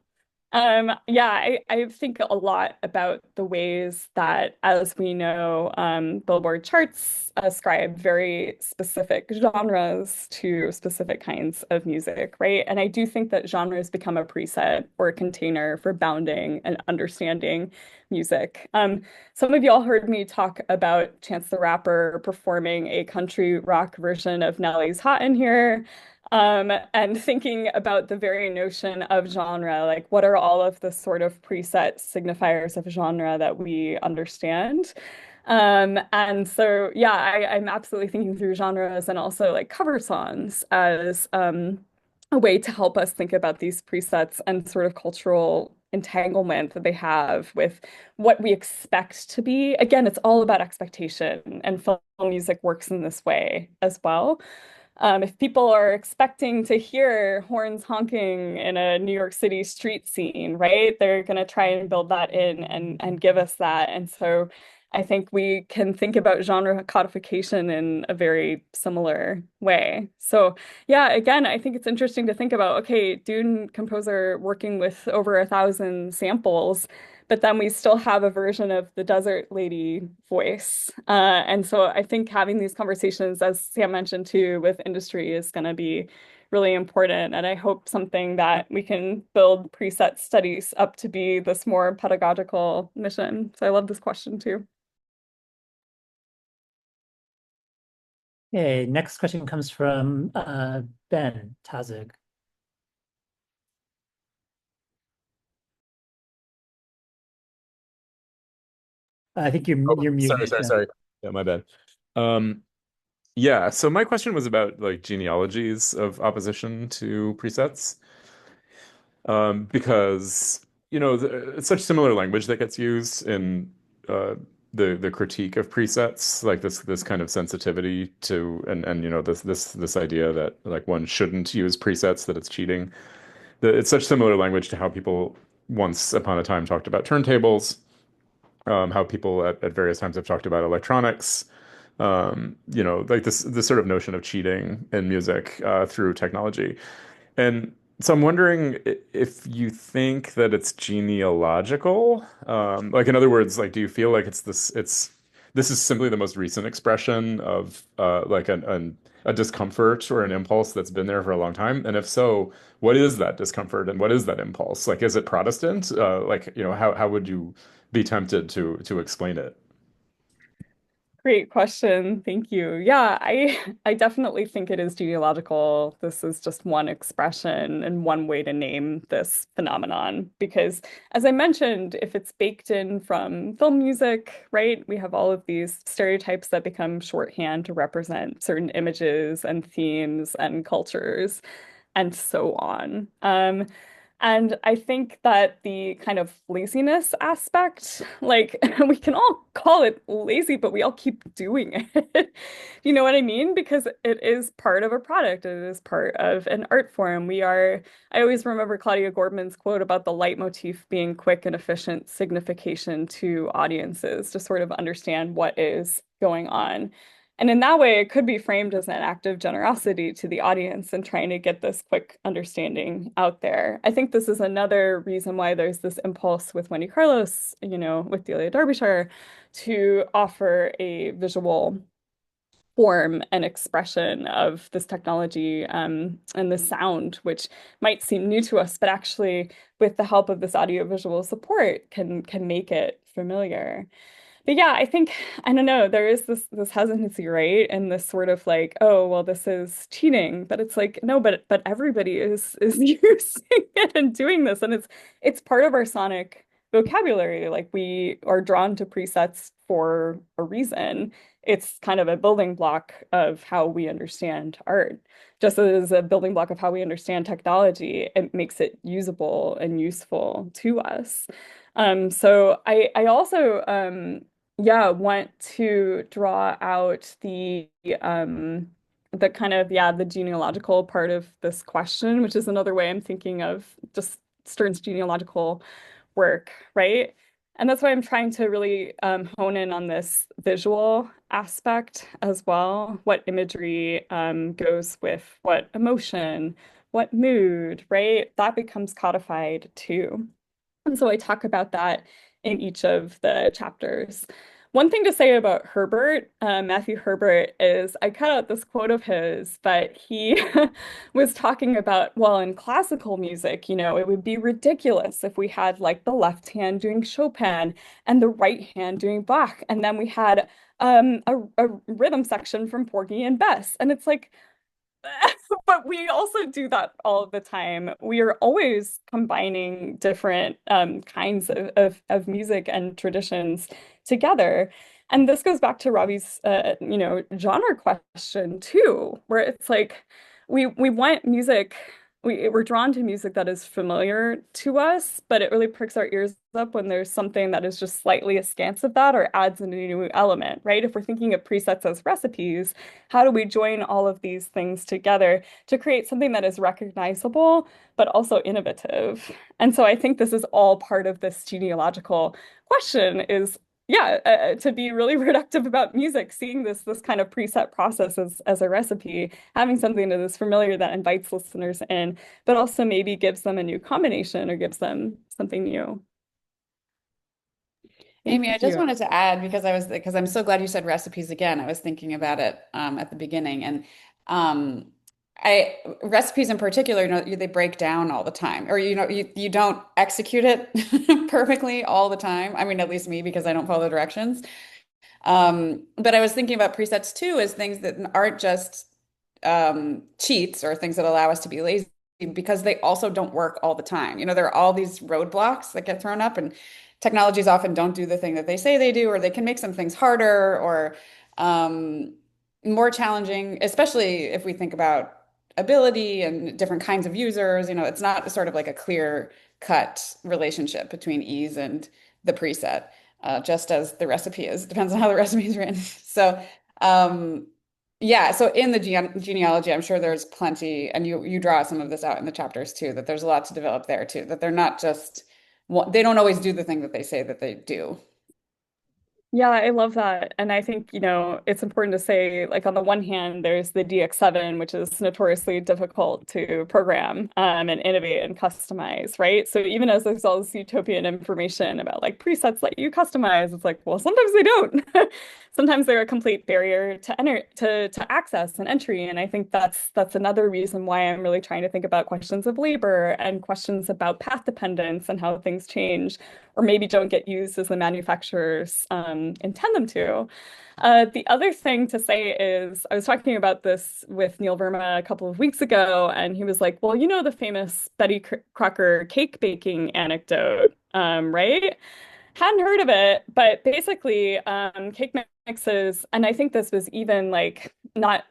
Yeah, I think a lot about the ways that, as we know, Billboard charts ascribe very specific genres to specific kinds of music, right? And I do think that genres become a preset or a container for bounding and understanding music. Some of y'all heard me talk about Chance the Rapper performing a country rock version of Nelly's Hot in Here. And thinking about the very notion of genre, like what are all of the sort of preset signifiers of genre that we understand? And so, yeah, I'm absolutely thinking through genres and also like cover songs as a way to help us think about these presets and sort of cultural entanglement that they have with what we expect to be. Again, it's all about expectation, and film music works in this way as well. If people are expecting to hear horns honking in a New York City street scene, right, they're going to try and build that in and give us that. And so I think we can think about genre codification in a very similar way. So yeah, again, I think it's interesting to think about, okay, Dune composer working with over 1,000 samples, but then we still have a version of the Desert Lady voice. And so I think having these conversations, as Sam mentioned too, with industry is going to be really important. And I hope something that we can build preset studies up to be this more pedagogical mission. So I love this question too. Okay, next question comes from Ben Tazig. I think you're muted. Sorry. Yeah, my bad. Yeah, so my question was about like genealogies of opposition to presets. Because it's such similar language that gets used in uh, the critique of presets, like this kind of sensitivity to and this idea that like one shouldn't use presets, that it's cheating. It's such similar language to how people once upon a time talked about turntables, how people at various times have talked about electronics. Like this sort of notion of cheating in music through technology. And so I'm wondering if you think that it's genealogical. Like in other words, like do you feel like this is simply the most recent expression of like a discomfort or an impulse that's been there for a long time? And if so, what is that discomfort and what is that impulse? Like, is it Protestant? How would you be tempted to explain it? Great question. Thank you. Yeah, I definitely think it is genealogical. This is just one expression and one way to name this phenomenon. Because as I mentioned, if it's baked in from film music, right, we have all of these stereotypes that become shorthand to represent certain images and themes and cultures and so on. And I think that the kind of laziness aspect, like we can all call it lazy, but we all keep doing it. You know what I mean? Because it is part of a product. It is part of an art form. I always remember Claudia Gordman's quote about the leitmotif being quick and efficient signification to audiences to sort of understand what is going on. And in that way, it could be framed as an act of generosity to the audience and trying to get this quick understanding out there. I think this is another reason why there's this impulse with Wendy Carlos, with Delia Derbyshire, to offer a visual form and expression of this technology and the sound, which might seem new to us, but actually, with the help of this audiovisual support, can make it familiar. But yeah, I don't know, there is this hesitancy, right? And this sort of like, oh, well, this is cheating. But it's like, no, but everybody is using it and doing this. And it's part of our sonic vocabulary. Like we are drawn to presets for a reason. It's kind of a building block of how we understand art. Just as a building block of how we understand technology, it makes it usable and useful to us. So I also yeah, want to draw out the kind of, yeah, the genealogical part of this question, which is another way I'm thinking of just Stern's genealogical work, right? And that's why I'm trying to really hone in on this visual aspect as well. What imagery goes with what emotion, what mood, right? That becomes codified too. And so I talk about that in each of the chapters. One thing to say about Herbert, Matthew Herbert, is I cut out this quote of his, but he was talking about, well, in classical music, it would be ridiculous if we had like the left hand doing Chopin and the right hand doing Bach, and then we had a rhythm section from Porgy and Bess. And it's like, but we also do that all the time. We are always combining different kinds of music and traditions together. And this goes back to Robbie's genre question too, where it's like we want music, we're drawn to music that is familiar to us, but it really pricks our ears up when there's something that is just slightly askance of that or adds a new element, right? If we're thinking of presets as recipes, how do we join all of these things together to create something that is recognizable, but also innovative? And so I think this is all part of this genealogical question is, yeah, to be really reductive about music, seeing this kind of preset process as a recipe, having something that is familiar that invites listeners in, but also maybe gives them a new combination or gives them something new. Amy, I Thank just you. wanted to add because I'm so glad you said recipes again. I was thinking about it at the beginning, and I recipes in particular, they break down all the time, or you don't execute it perfectly all the time. I mean, at least me, because I don't follow the directions. But I was thinking about presets too as things that aren't just cheats or things that allow us to be lazy, because they also don't work all the time. There are all these roadblocks that get thrown up, and technologies often don't do the thing that they say they do, or they can make some things harder or more challenging, especially if we think about ability and different kinds of users. It's not sort of like a clear cut relationship between ease and the preset, just as the recipe is. It depends on how the recipe is written. So, yeah, so in the genealogy, I'm sure there's plenty, and you draw some of this out in the chapters too, that there's a lot to develop there too, that they're not just, they don't always do the thing that they say that they do. Yeah, I love that. And I think, it's important to say, like, on the one hand, there's the DX7, which is notoriously difficult to program and innovate and customize, right? So even as there's all this utopian information about like presets that you customize, it's like, well, sometimes they don't. Sometimes they're a complete barrier to enter to access and entry. And I think that's another reason why I'm really trying to think about questions of labor and questions about path dependence and how things change or maybe don't get used as the manufacturers intend them to. The other thing to say is, I was talking about this with Neil Verma a couple of weeks ago, and he was like, well, the famous Betty Crocker cake baking anecdote, right? Hadn't heard of it, but basically, cake mixes, and I think this was even like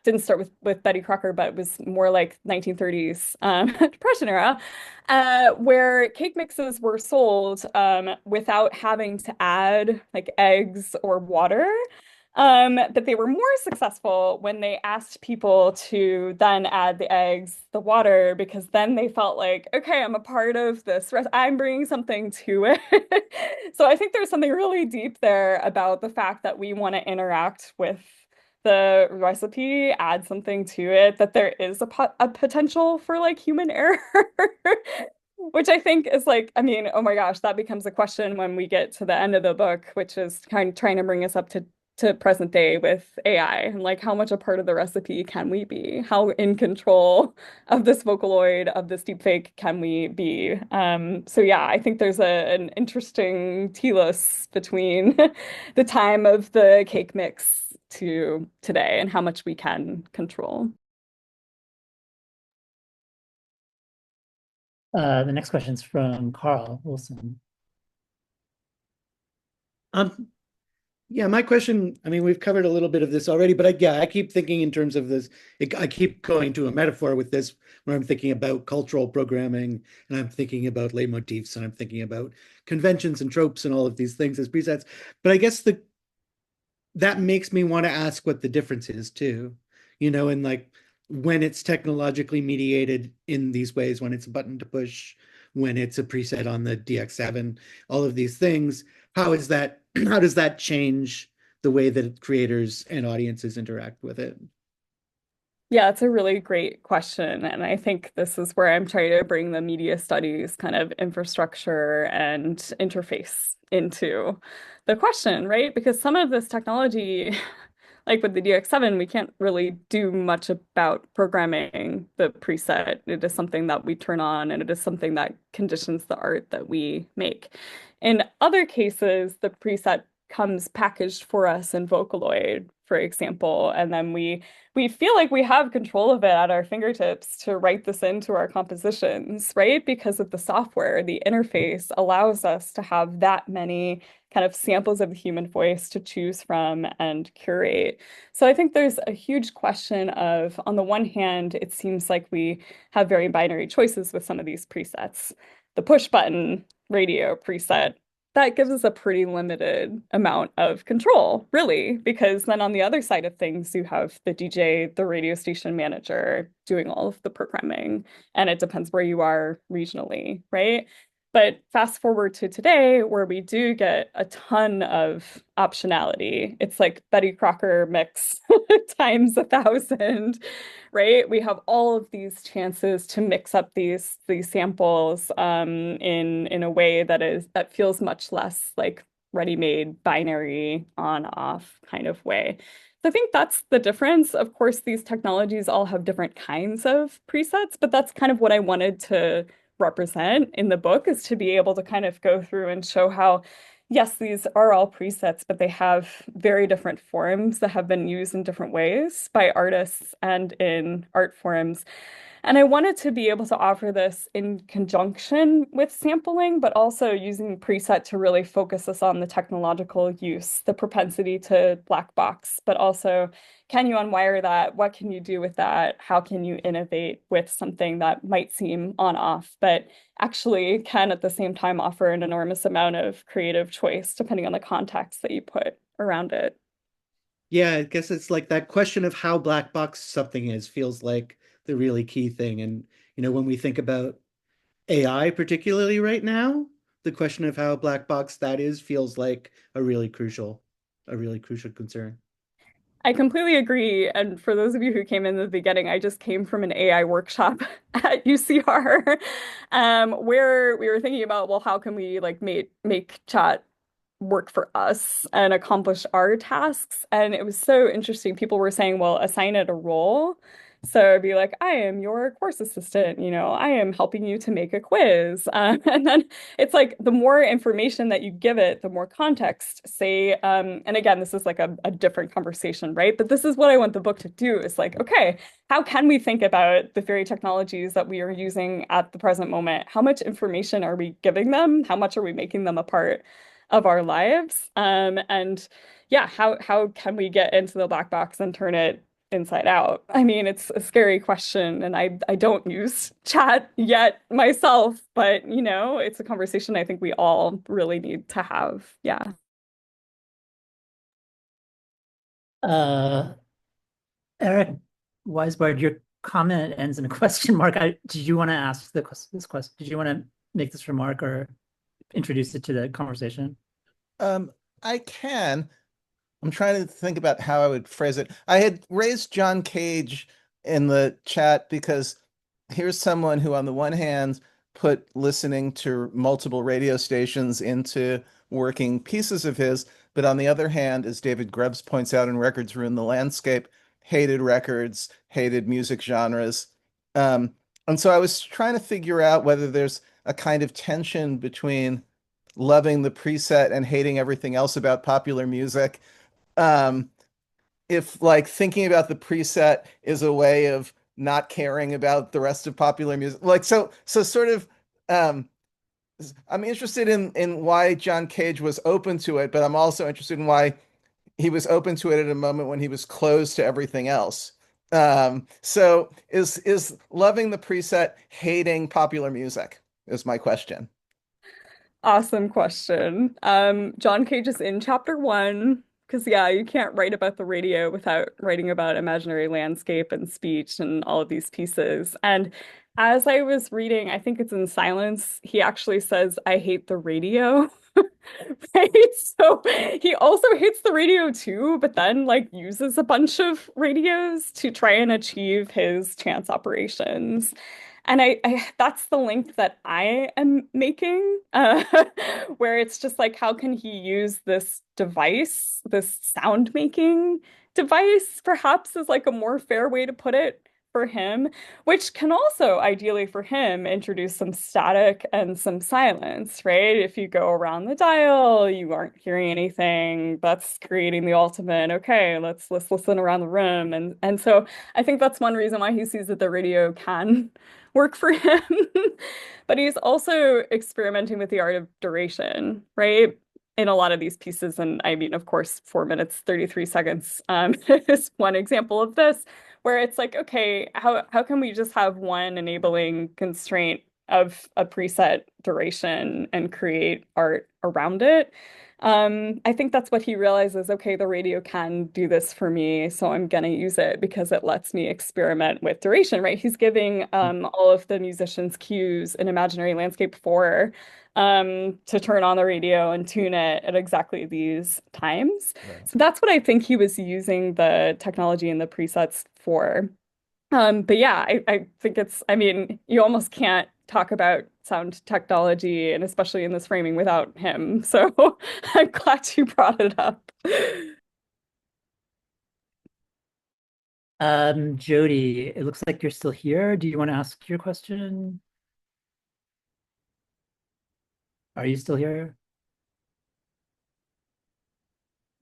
didn't start with Betty Crocker, but it was more like 1930s Depression era, where cake mixes were sold without having to add like eggs or water. But they were more successful when they asked people to then add the eggs, the water, because then they felt like, okay, I'm a part of this. I'm bringing something to it. So I think there's something really deep there about the fact that we want to interact with the recipe, add something to it, that there is a potential for like human error. Which I think is like, I mean, oh my gosh, that becomes a question when we get to the end of the book, which is kind of trying to bring us up to present day with AI and like how much a part of the recipe can we be? How in control of this Vocaloid, of this deepfake can we be? So yeah, I think there's an interesting telos between the time of the cake mix to today and how much we can control. The next question is from Carl Wilson. Yeah, my question, I mean, we've covered a little bit of this already, but I keep thinking in terms of this, I keep going to a metaphor with this when I'm thinking about cultural programming, and I'm thinking about leitmotifs, and I'm thinking about conventions and tropes and all of these things as presets. But I guess that makes me want to ask what the difference is too, and like when it's technologically mediated in these ways, when it's a button to push, when it's a preset on the DX7, all of these things, how does that change the way that creators and audiences interact with it? Yeah, it's a really great question. And I think this is where I'm trying to bring the media studies kind of infrastructure and interface into the question, right? Because some of this technology, like with the DX7, we can't really do much about programming the preset. It is something that we turn on and it is something that conditions the art that we make. In other cases, the preset comes packaged for us in Vocaloid, for example, and then we feel like we have control of it at our fingertips to write this into our compositions, right? Because of the software, the interface allows us to have that many kind of samples of the human voice to choose from and curate. So I think there's a huge question of, on the one hand, it seems like we have very binary choices with some of these presets. The push button radio preset, that gives us a pretty limited amount of control, really, because then on the other side of things, you have the DJ, the radio station manager doing all of the programming, and it depends where you are regionally, right? But fast forward to today, where we do get a ton of optionality. It's like Betty Crocker mix times 1,000, right? We have all of these chances to mix up these samples in a way that feels much less like ready-made binary on-off kind of way. So I think that's the difference. Of course, these technologies all have different kinds of presets, but that's kind of what I wanted to represent in the book, is to be able to kind of go through and show how, yes, these are all presets, but they have very different forms that have been used in different ways by artists and in art forms. And I wanted to be able to offer this in conjunction with sampling, but also using preset to really focus us on the technological use, the propensity to black box, but also, can you unwire that? What can you do with that? How can you innovate with something that might seem on-off, but actually can at the same time offer an enormous amount of creative choice depending on the context that you put around it. Yeah, I guess it's like that question of how black box something is feels like the really key thing. And, when we think about AI, particularly right now, the question of how black box that is feels like a really crucial concern. I completely agree. And for those of you who came in the beginning, I just came from an AI workshop at UCR, where we were thinking about, well, how can we like make chat work for us and accomplish our tasks? And it was so interesting. People were saying, well, assign it a role. So it'd be like, I am your course assistant, I am helping you to make a quiz. And then it's like the more information that you give it, the more context. Say, and again, this is like a different conversation, right? But this is what I want the book to do, is like, okay, how can we think about the very technologies that we are using at the present moment? How much information are we giving them? How much are we making them a part of our lives? And yeah, how can we get into the black box and turn it inside out? I mean, it's a scary question, and I don't use chat yet myself, but it's a conversation I think we all really need to have. Yeah. Eric Weisbard, your comment ends in a question mark. Did you want to ask this question? Did you want to make this remark or introduce it to the conversation? I can. I'm trying to think about how I would phrase it. I had raised John Cage in the chat because here's someone who, on the one hand, put listening to multiple radio stations into working pieces of his, but on the other hand, as David Grubbs points out in Records Ruin the Landscape, hated records, hated music genres. And so I was trying to figure out whether there's a kind of tension between loving the preset and hating everything else about popular music. Um, if like thinking about the preset is a way of not caring about the rest of popular music, like so sort of um, I'm interested in why John Cage was open to it, but I'm also interested in why he was open to it at a moment when he was closed to everything else. So is loving the preset hating popular music is my question. Awesome question. John Cage is in chapter 1, because yeah, you can't write about the radio without writing about imaginary landscape and speech and all of these pieces. And as I was reading, I think it's in Silence, he actually says, I hate the radio. Right? So he also hates the radio too, but then like uses a bunch of radios to try and achieve his chance operations. And I that's the link that I am making, where it's just like, how can he use this device, this sound making device, perhaps is like a more fair way to put it for him, which can also ideally for him introduce some static and some silence, right? If you go around the dial, you aren't hearing anything. That's creating the ultimate, okay, let's listen around the room. And so I think that's one reason why he sees that the radio can work for him. But he's also experimenting with the art of duration, right? In a lot of these pieces. And I mean, of course, 4 minutes, 33 seconds is one example of this, where it's like, okay, how can we just have one enabling constraint of a preset duration and create art around it? I think that's what he realizes. Okay, the radio can do this for me, so I'm gonna use it because it lets me experiment with duration, right? He's giving all of the musicians cues in Imaginary Landscape 4 to turn on the radio and tune it at exactly these times. Right. So that's what I think he was using the technology and the presets for. But yeah, I think I mean, you almost can't talk about sound technology and especially in this framing without him. So I'm glad you brought it up. Jody, it looks like you're still here. Do you want to ask your question? Are you still here?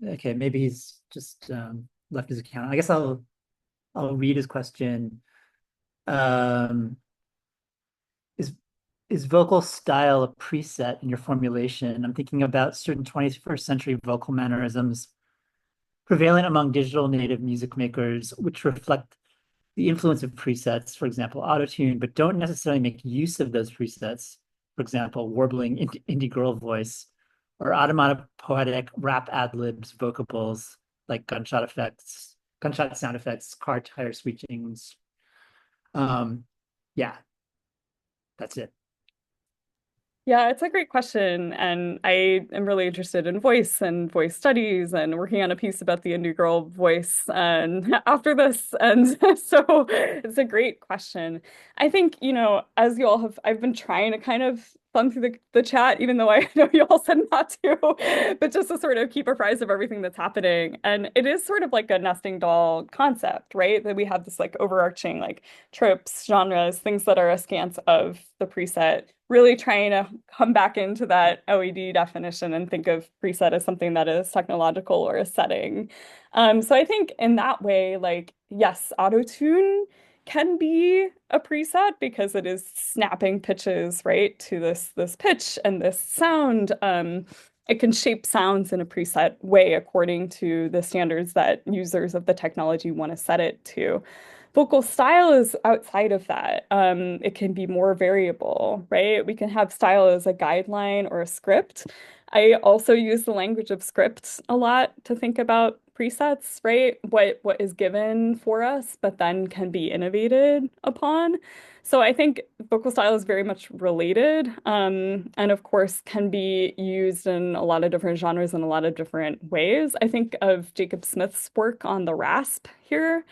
Okay, maybe he's just left his account. I guess I'll read his question. Um, is vocal style a preset in your formulation? I'm thinking about certain 21st century vocal mannerisms prevalent among digital native music makers, which reflect the influence of presets, for example, autotune, but don't necessarily make use of those presets. For example, warbling indie girl voice or automatopoetic rap ad-libs vocables like gunshot effects, gunshot sound effects, car tire screechings. Yeah, that's it. Yeah, it's a great question. And I am really interested in voice and voice studies and working on a piece about the indie girl voice and after this. And so it's a great question. I think, as you all have, I've been trying to kind of thumb through the chat, even though I know you all said not to, but just to sort of keep apprised of everything that's happening. And it is sort of like a nesting doll concept, right? That we have this like overarching like tropes, genres, things that are askance of the preset, really trying to come back into that OED definition and think of preset as something that is technological or a setting. So I think in that way, like, yes, autotune can be a preset because it is snapping pitches, right, to this pitch and this sound. It can shape sounds in a preset way according to the standards that users of the technology want to set it to. Vocal style is outside of that. It can be more variable, right? We can have style as a guideline or a script. I also use the language of scripts a lot to think about presets, right? What is given for us, but then can be innovated upon. So I think vocal style is very much related, and of course can be used in a lot of different genres in a lot of different ways. I think of Jacob Smith's work on the rasp here,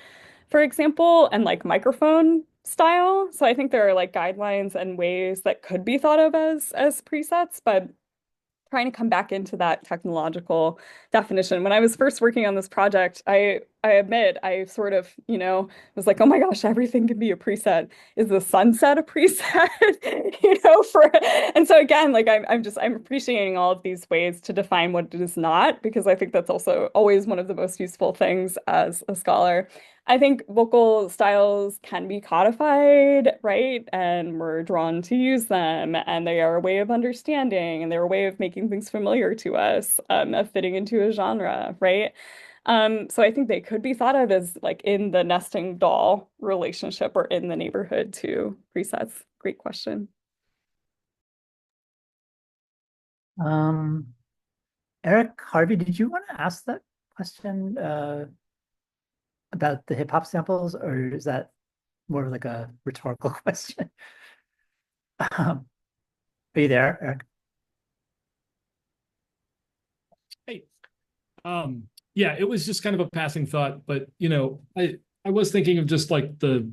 for example, and like microphone style. So I think there are like guidelines and ways that could be thought of as presets, but trying to come back into that technological definition. When I was first working on this project, I admit I sort of, was like, oh my gosh, everything can be a preset. Is the sunset a preset? For and so again, like I'm appreciating all of these ways to define what it is not, because I think that's also always one of the most useful things as a scholar. I think vocal styles can be codified, right? And we're drawn to use them, and they are a way of understanding, and they're a way of making things familiar to us, of fitting into a genre, right? So I think they could be thought of as like in the nesting doll relationship or in the neighborhood to presets. Great question. Eric Harvey, did you want to ask that question about the hip hop samples, or is that more of like a rhetorical question? Are you there, Eric? Hey, yeah, it was just kind of a passing thought, but I was thinking of just like the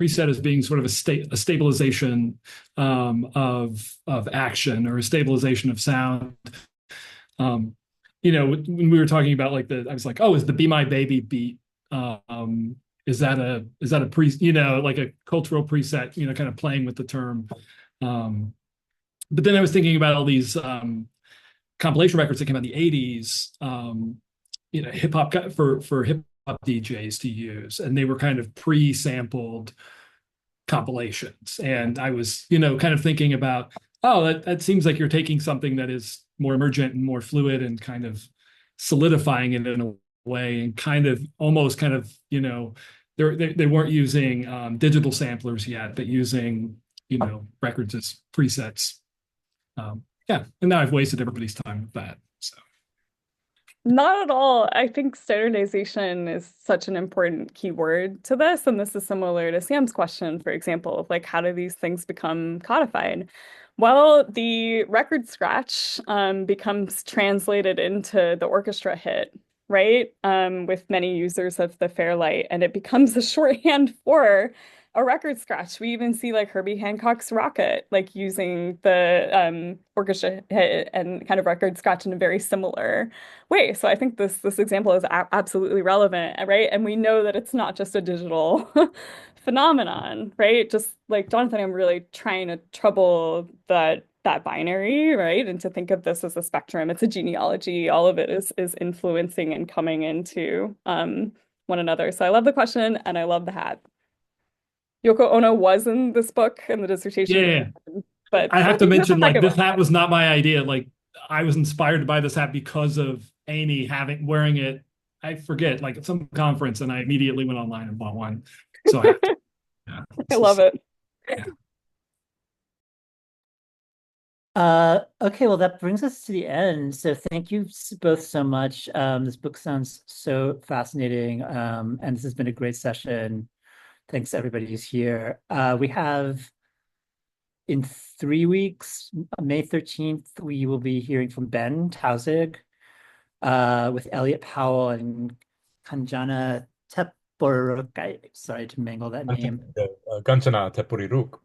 preset as being sort of a stabilization of action or a stabilization of sound. When we were talking about like I was like, oh, is the Be My Baby beat? Is that a like a cultural preset, kind of playing with the term. But then I was thinking about all these compilation records that came out in the 80s, hip hop for hip hop DJs to use, and they were kind of pre-sampled compilations. And I was, kind of thinking about, oh, that seems like you're taking something that is more emergent and more fluid and kind of solidifying it in a way, and kind of almost kind of, they weren't using digital samplers yet, but using, records as presets. Yeah, and now I've wasted everybody's time with that. So. Not at all. I think standardization is such an important keyword to this. And this is similar to Sam's question, for example, of like, how do these things become codified? Well, the record scratch becomes translated into the orchestra hit, right? With many users of the Fairlight, and it becomes a shorthand for a record scratch. We even see like Herbie Hancock's Rocket, like using the orchestra hit and kind of record scratch in a very similar way. So I think this example is absolutely relevant, right? And we know that it's not just a digital phenomenon, right? Just like Jonathan, I'm really trying to trouble that binary, right? And to think of this as a spectrum. It's a genealogy. All of it is influencing and coming into one another. So I love the question and I love the hat. Yoko Ono was in this book in the dissertation. Yeah. But I have to mention, like, this hat was not my idea. Like, I was inspired by this hat because of Amy wearing it. I forget, like at some conference, and I immediately went online and bought one. So I love it. Yeah. Okay, well, that brings us to the end. So thank you both so much. This book sounds so fascinating, and this has been a great session. Thanks to everybody who's here. We have in 3 weeks, May 13th, we will be hearing from Ben Tausig with Elliot Powell and Kanjana Teporuk. Sorry to mangle that name. Kanchana Tepuriruk.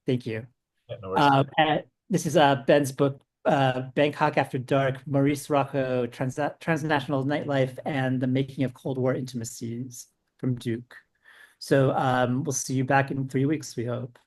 Thank you. Yeah, no worries. This is Ben's book, Bangkok After Dark, Maurice Rocco, Transnational Nightlife, and the Making of Cold War Intimacies from Duke. So we'll see you back in 3 weeks, we hope.